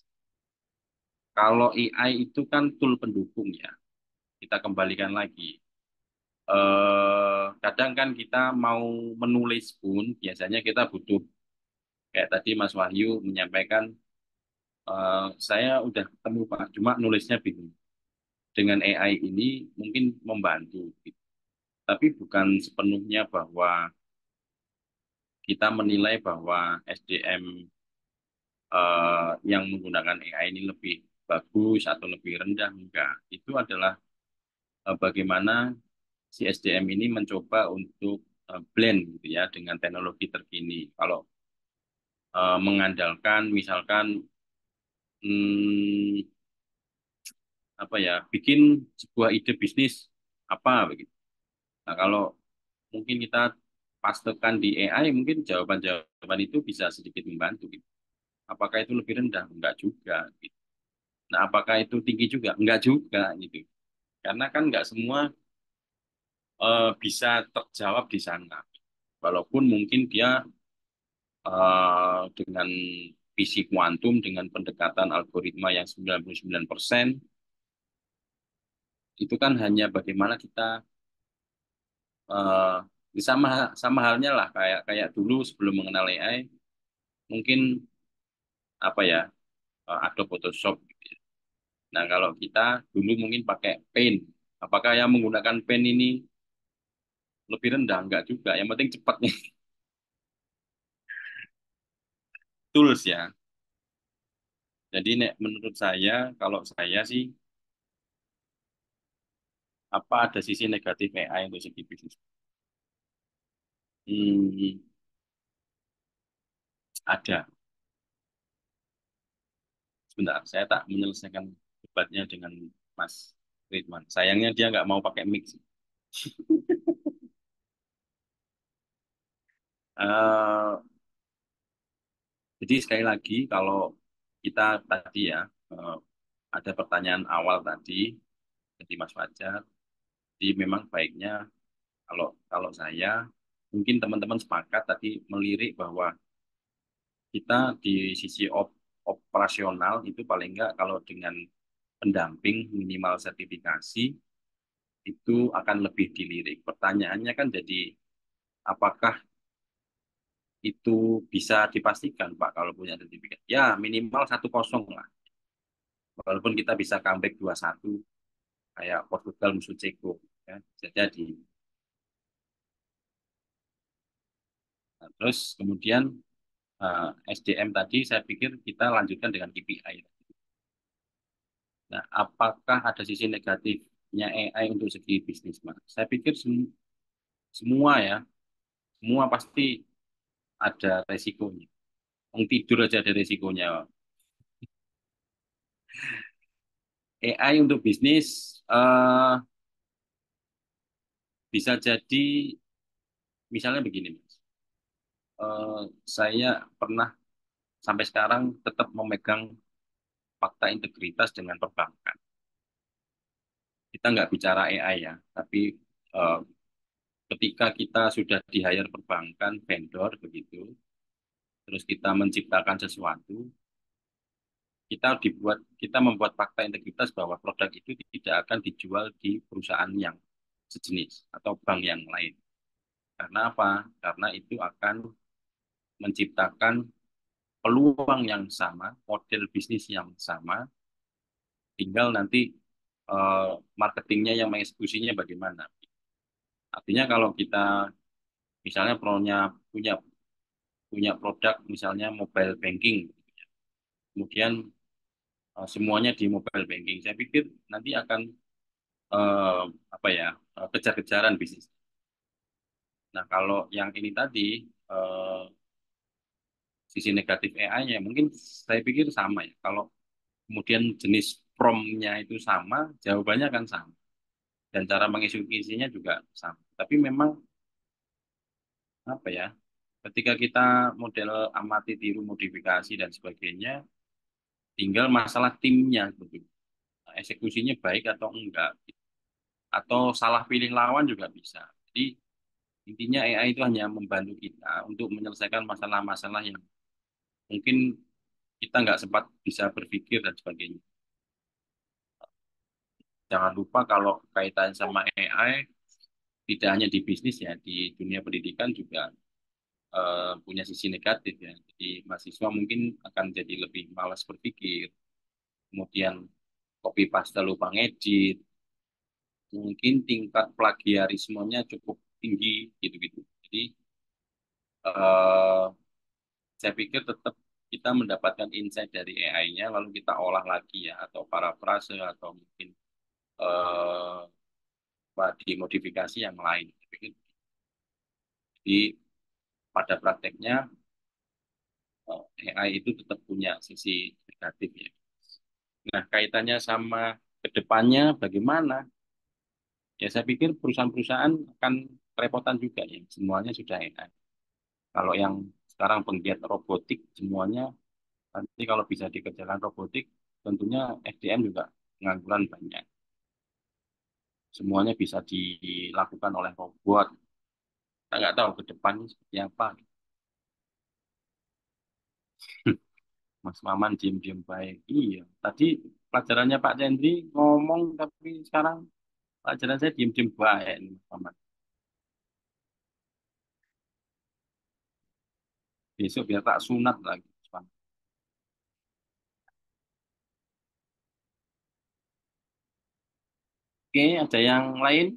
Kalau AI itu kan tool pendukung ya, kita kembalikan lagi. Kadang kan kita mau menulis pun, biasanya kita butuh, kayak tadi Mas Wahyu menyampaikan, saya udah ketemu Pak, cuma nulisnya bingung. Dengan AI ini mungkin membantu, gitu. Tapi bukan sepenuhnya bahwa kita menilai bahwa SDM yang menggunakan AI ini lebih bagus atau lebih rendah, enggak. Itu adalah bagaimana si SDM ini mencoba untuk blend gitu ya dengan teknologi terkini. Kalau mengandalkan misalkan hmm, apa ya, bikin sebuah ide bisnis apa begitu. Nah, kalau mungkin kita pastekan di AI, mungkin jawaban-jawaban itu bisa sedikit membantu gitu. Apakah itu lebih rendah? Enggak juga gitu. Nah, apakah itu tinggi juga? Enggak juga gitu. Karena kan enggak semua bisa terjawab di sana. Walaupun mungkin dia dengan fisik kuantum dengan pendekatan algoritma yang 99%, itu kan hanya bagaimana kita eh, sama sama halnya lah kayak kayak dulu sebelum mengenal AI, mungkin apa ya, Adobe Photoshop gitu ya. Nah, kalau kita dulu mungkin pakai Paint, apakah yang menggunakan Paint ini lebih rendah? Enggak juga, yang penting cepatnya. Tools ya. Jadi menurut saya, kalau saya sih, apa ada sisi negatif AI untuk segi bisnis? Hmm, ada. Sebentar, saya tak menyelesaikan debatnya dengan Mas Ridwan. Sayangnya dia nggak mau pakai mic sih. Eh, jadi sekali lagi, kalau kita tadi ya, eh, ada pertanyaan awal tadi, jadi Mas Fajar, jadi memang baiknya kalau kalau saya, mungkin teman-teman sepakat tadi melirik bahwa kita di sisi operasional itu paling nggak kalau dengan pendamping minimal sertifikasi itu akan lebih dilirik. Pertanyaannya kan jadi apakah itu bisa dipastikan Pak kalau punya sertifikat? Ya minimal 1-0 lah. Walaupun kita bisa comeback 2-1 kayak Portugal musuh Ceko ya, bisa jadi. Nah, terus kemudian SDM tadi saya pikir kita lanjutkan dengan KPI. Nah, apakah ada sisi negatifnya AI untuk segi bisnis, Mas? Saya pikir semua ya, semua pasti ada resikonya. Yang tidur aja ada resikonya. AI untuk bisnis bisa jadi misalnya begini, Mas. Saya pernah sampai sekarang tetap memegang fakta integritas dengan perbankan. Kita nggak bicara AI ya, tapi eh, ketika kita sudah di-hire perbankan, vendor begitu, terus kita menciptakan sesuatu, kita membuat fakta integritas bahwa produk itu tidak akan dijual di perusahaan yang sejenis atau bank yang lain. Karena apa? Karena itu akan menciptakan peluang yang sama, model bisnis yang sama, tinggal nanti marketingnya yang mengeksekusinya bagaimana. Artinya kalau kita misalnya punya punya produk misalnya mobile banking, kemudian semuanya di mobile banking, saya pikir nanti akan eh, apa ya, kejar-kejaran bisnis. Nah, kalau yang ini tadi eh, sisi negatif AI-nya mungkin saya pikir sama ya. Kalau kemudian jenis prompt-nya itu sama, jawabannya akan sama dan cara mengeksekusinya juga sama. Tapi memang apa ya? Ketika kita model amati tiru modifikasi dan sebagainya, tinggal masalah timnya gitu. Eksekusinya baik atau enggak, atau salah pilih lawan juga bisa. Jadi intinya AI itu hanya membantu kita untuk menyelesaikan masalah-masalah yang mungkin kita nggak sempat bisa berpikir dan sebagainya. Jangan lupa kalau kaitan sama AI, tidak hanya di bisnis ya, di dunia pendidikan juga punya sisi negatif ya. Jadi mahasiswa mungkin akan jadi lebih malas berpikir, kemudian copy paste lupa ngedit, mungkin tingkat plagiarismenya cukup tinggi gitu-gitu. Jadi eh, saya pikir tetap kita mendapatkan insight dari AI-nya, lalu kita olah lagi ya, atau parafrase atau mungkin dimodifikasi yang lain. Jadi pada prakteknya AI itu tetap punya sisi negatif ya. Nah, kaitannya sama kedepannya bagaimana? Ya saya pikir perusahaan-perusahaan akan kerepotan juga ya. Semuanya sudah AI. Kalau yang sekarang penggiat robotik semuanya nanti kalau bisa dikerjakan robotik tentunya SDM juga pengangguran banyak. Semuanya bisa dilakukan oleh robot. Kita nggak tahu ke depan seperti apa. Mas Maman diem-diem baik. Iya, tadi pelajarannya Pak Cendri ngomong, tapi sekarang pelajaran saya diem-diem baik nih, Mas Maman. Besok biar tak sunat lagi, Mas Maman. Oke, ada yang lain?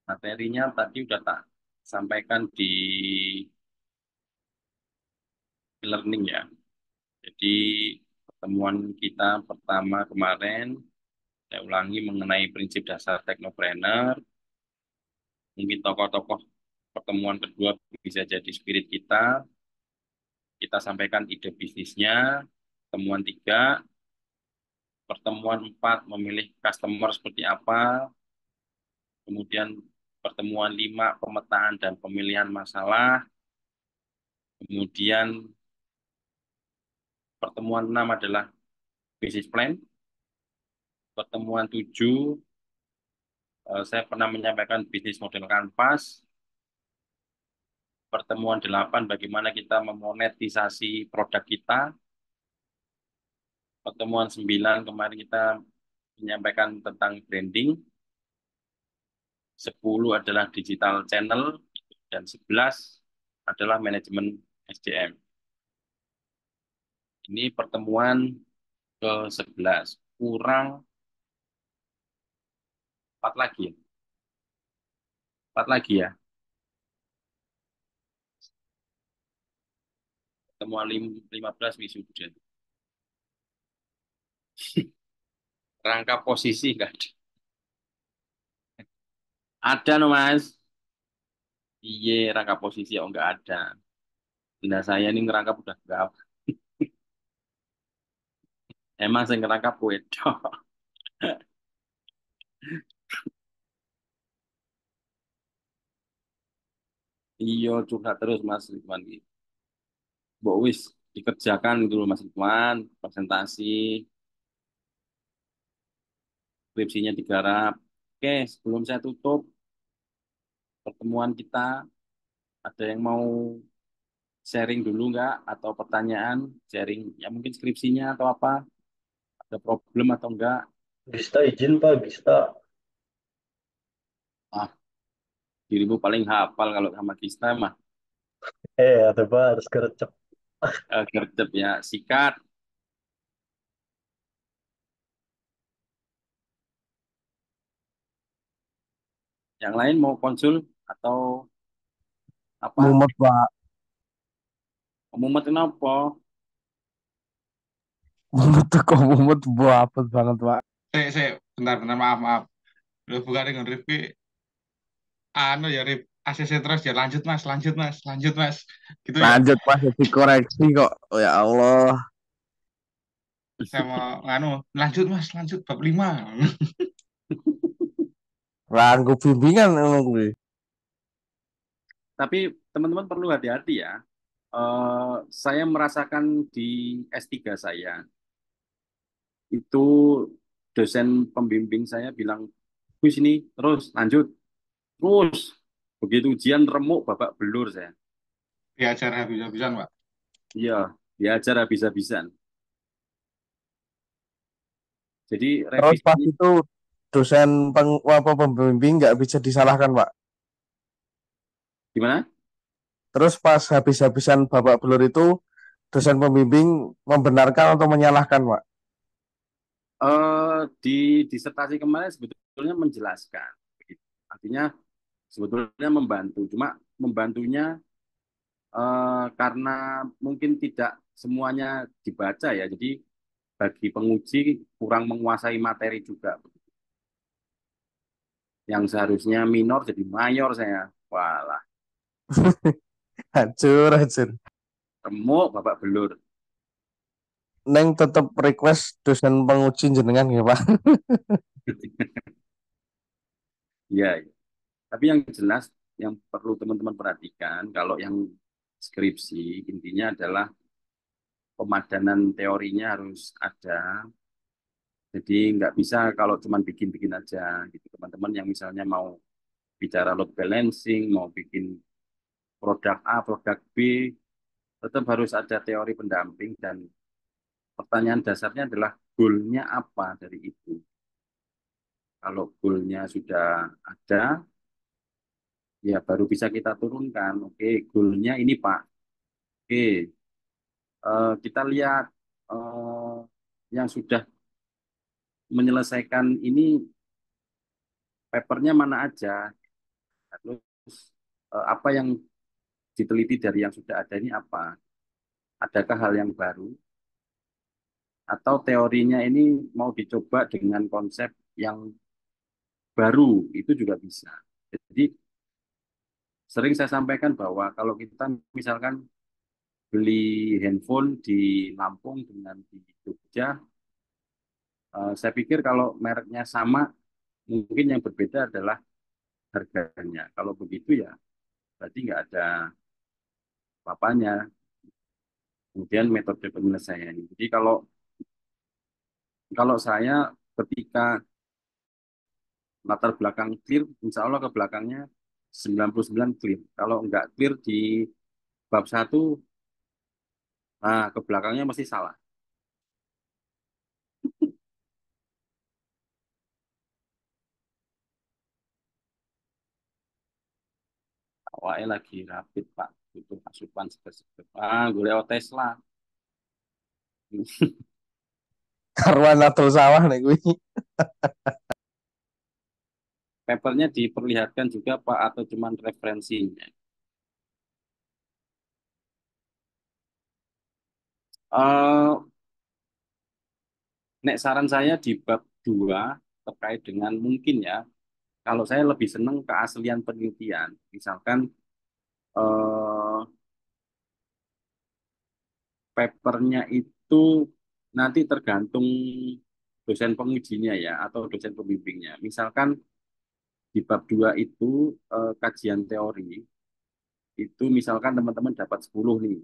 Materinya tadi udah tak sampaikan di e-learning ya. Jadi pertemuan kita pertama kemarin, saya ulangi mengenai prinsip dasar teknopreneur. Mungkin tokoh-tokoh pertemuan kedua bisa jadi spirit kita. Kita sampaikan ide bisnisnya. Pertemuan tiga, pertemuan empat memilih customer seperti apa. Kemudian pertemuan lima pemetaan dan pemilihan masalah. Kemudian pertemuan enam adalah business plan. Pertemuan tujuh, saya pernah menyampaikan bisnis model kanvas. Pertemuan 8 bagaimana kita memonetisasi produk kita. Pertemuan 9 kemarin kita menyampaikan tentang branding. 10 adalah digital channel dan 11 adalah manajemen SDM. Ini pertemuan ke-11. Kurang 4 lagi ya. 4 lagi ya. Pertemuan 15 wisuda. Rangka posisi enggak ada. Ada no Mas. Iya, rangka posisi oh enggak ada. Benda saya ini ngerangkap udah enggak. Emang saya ngerangkap wedok. Iya, curhat terus Mas Ridwan. Mbok wis dikerjakan gitu loh Mas Ridwan, presentasi, skripsinya digarap. Oke, sebelum saya tutup pertemuan kita, ada yang mau sharing dulu nggak? Atau pertanyaan, sharing ya mungkin skripsinya atau apa? Ada problem atau enggak? Bisa izin Pak, bisa. Ah, dirimu paling hafal kalau sama Kista mah. Ada Pak, harus gercep. Gercep ya, sikat. Yang lain mau konsul atau apa? Mumet, Pak. Mumet kenapa? Mumet tuh kok mumet banget banget, Pak. Bentar, bentar, maaf, maaf. Lu bukan dengan Rifki, anu ya, Rif, ACC terus ya, lanjut Mas, lanjut Mas, lanjut Mas. Gitu ya, Lanjut, Pak, dikoreksi kok. Oh, ya Allah. saya mau, anu, lanjut Mas, lanjut, bab 5. Rangku bimbingan emang gue. Tapi teman-teman perlu hati-hati ya. Saya merasakan di S3 saya, itu dosen pembimbing saya bilang, Gus ini terus lanjut, terus. Begitu ujian remuk babak belur saya. Diajar habis-habisan, Pak. Iya, diajar habis-habisan. Jadi Terus pas revisi itu dosen pembimbing nggak bisa disalahkan, Pak. gimana? Terus pas habis-habisan babak belur itu dosen pembimbing membenarkan atau menyalahkan, Pak? Di disertasi kemarin sebetulnya menjelaskan. Artinya sebetulnya membantu, cuma membantunya karena mungkin tidak semuanya dibaca ya, jadi bagi penguji kurang menguasai materi juga. Yang seharusnya minor jadi mayor saya. Walah, Hancur, hancur. remuk babak belur. Neng tetap request dosen penguji jenengan ya, Pak. Iya, iya. Tapi yang jelas yang perlu teman-teman perhatikan, kalau yang skripsi, intinya adalah pemadanan teorinya harus ada. Jadi nggak bisa kalau cuma bikin-bikin aja gitu. Teman-teman yang misalnya mau bicara load balancing, mau bikin produk A, produk B, tetap harus ada teori pendamping dan pertanyaan dasarnya adalah goal-nya apa dari itu. Kalau goal-nya sudah ada, ya baru bisa kita turunkan. Oke, goal-nya ini Pak. Oke, kita lihat eh, yang sudah menyelesaikan ini papernya mana aja. Terus apa yang diteliti dari yang sudah ada ini apa? Adakah hal yang baru? Atau teorinya ini mau dicoba dengan konsep yang baru? Itu juga bisa. Jadi sering saya sampaikan bahwa kalau kita misalkan beli handphone di Lampung dengan di Jogja, saya pikir kalau mereknya sama, mungkin yang berbeda adalah harganya. Kalau begitu ya berarti nggak ada apa-apanya. Kemudian metode penyelesaian. Jadi kalau kalau saya ketika latar belakang clear, insya Allah ke belakangnya 99 clear. Kalau nggak clear di bab satu, nah ke belakangnya masih salah. Awalnya lagi rapid Pak, butuh asupan seger-seger. Gue lewat Tesla. Karuan atau sawah nih gue. Papernya diperlihatkan juga Pak atau cuman referensinya. Eh, Nek saran saya di bab 2 terkait dengan mungkin ya, kalau saya lebih senang keaslian penelitian. Misalkan eh, papernya itu nanti tergantung dosen pengujinya ya atau dosen pembimbingnya. Misalkan di bab 2 itu kajian teori, itu misalkan teman-teman dapat 10 nih.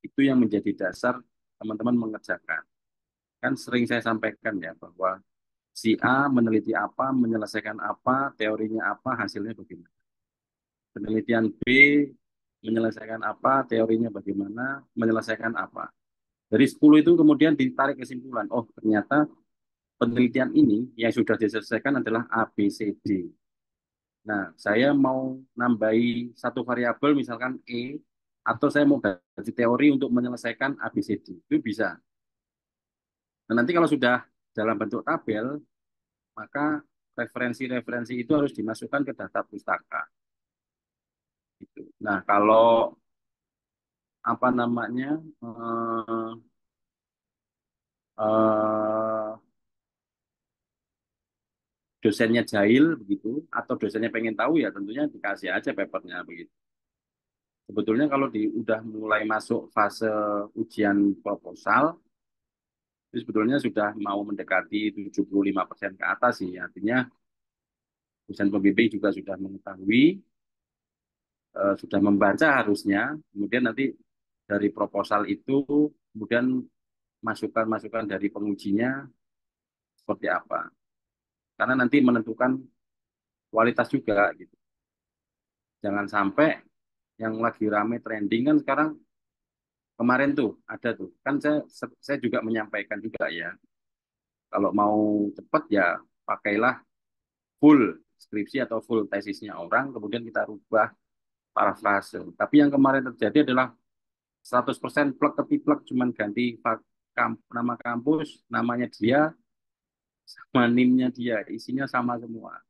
Itu yang menjadi dasar teman-teman mengerjakan. Kan sering saya sampaikan ya bahwa si A meneliti apa, menyelesaikan apa, teorinya apa, hasilnya bagaimana. Penelitian B menyelesaikan apa, teorinya bagaimana, menyelesaikan apa. Dari 10 itu kemudian ditarik kesimpulan, oh ternyata penelitian ini yang sudah diselesaikan adalah A, B, C, D. Nah, saya mau nambahi satu variabel misalkan E, atau saya mau ganti teori untuk menyelesaikan A, B, C, D. Itu bisa. Nah, nanti kalau sudah dalam bentuk tabel, maka referensi-referensi itu harus dimasukkan ke data pustaka. Gitu. Nah, kalau apa namanya eh, dosennya jahil begitu, atau dosennya pengen tahu ya tentunya dikasih aja papernya begitu. Sebetulnya kalau udah mulai masuk fase ujian proposal, itu sebetulnya sudah mau mendekati 75% ke atas sih. Artinya dosen pembimbing juga sudah mengetahui, sudah membaca harusnya, kemudian nanti dari proposal itu, kemudian masukan-masukan dari pengujinya seperti apa. Karena nanti menentukan kualitas juga gitu. Jangan sampai yang lagi rame trending kan sekarang kemarin tuh ada tuh. Kan saya juga menyampaikan juga ya. Kalau mau cepat ya pakailah full skripsi atau full tesisnya orang, kemudian kita rubah parafrase. Tapi yang kemarin terjadi adalah 100% plek kepiplek, cuman ganti nama kampus, namanya dia, sama NIM-nya dia, isinya sama semua.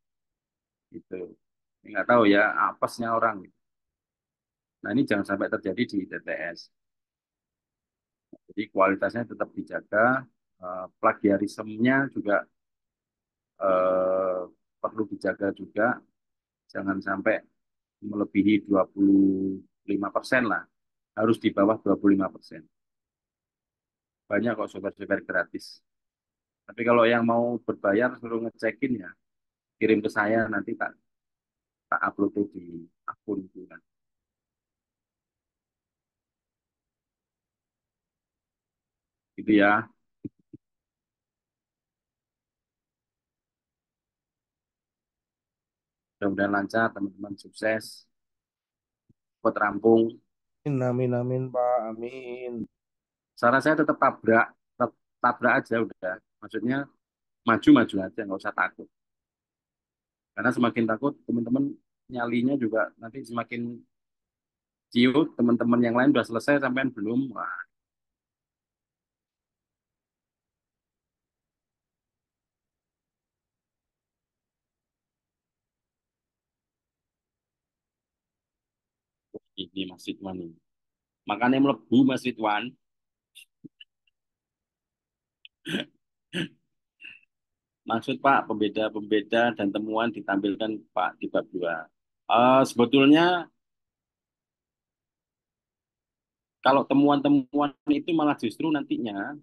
Gitu. Nggak tahu ya, apesnya orang. Nah ini jangan sampai terjadi di TTS. Jadi kualitasnya tetap dijaga, plagiarismenya juga eh, perlu dijaga juga, jangan sampai melebihi 25% lah, harus di bawah 25%. Banyak kok software gratis. Tapi kalau yang mau berbayar suruh ngecekin ya, kirim ke saya nanti tak tak upload di akun itu kan. Gitu ya. Mudah-mudahan lancar, teman-teman sukses, cepat rampung. Amin, amin, amin, Pak. Amin. Saran saya tetap tabrak aja udah. Maksudnya maju-maju aja, nggak usah takut. Karena semakin takut, teman-teman nyalinya juga nanti semakin ciut. Teman-teman yang lain udah selesai, sampean belum. Wah, ini Mas Ridwan ini. Makanya melebu Mas Ridwan. Maksud Pak, pembeda-pembeda dan temuan ditampilkan Pak di bab 2. Sebetulnya kalau temuan-temuan itu malah justru nantinya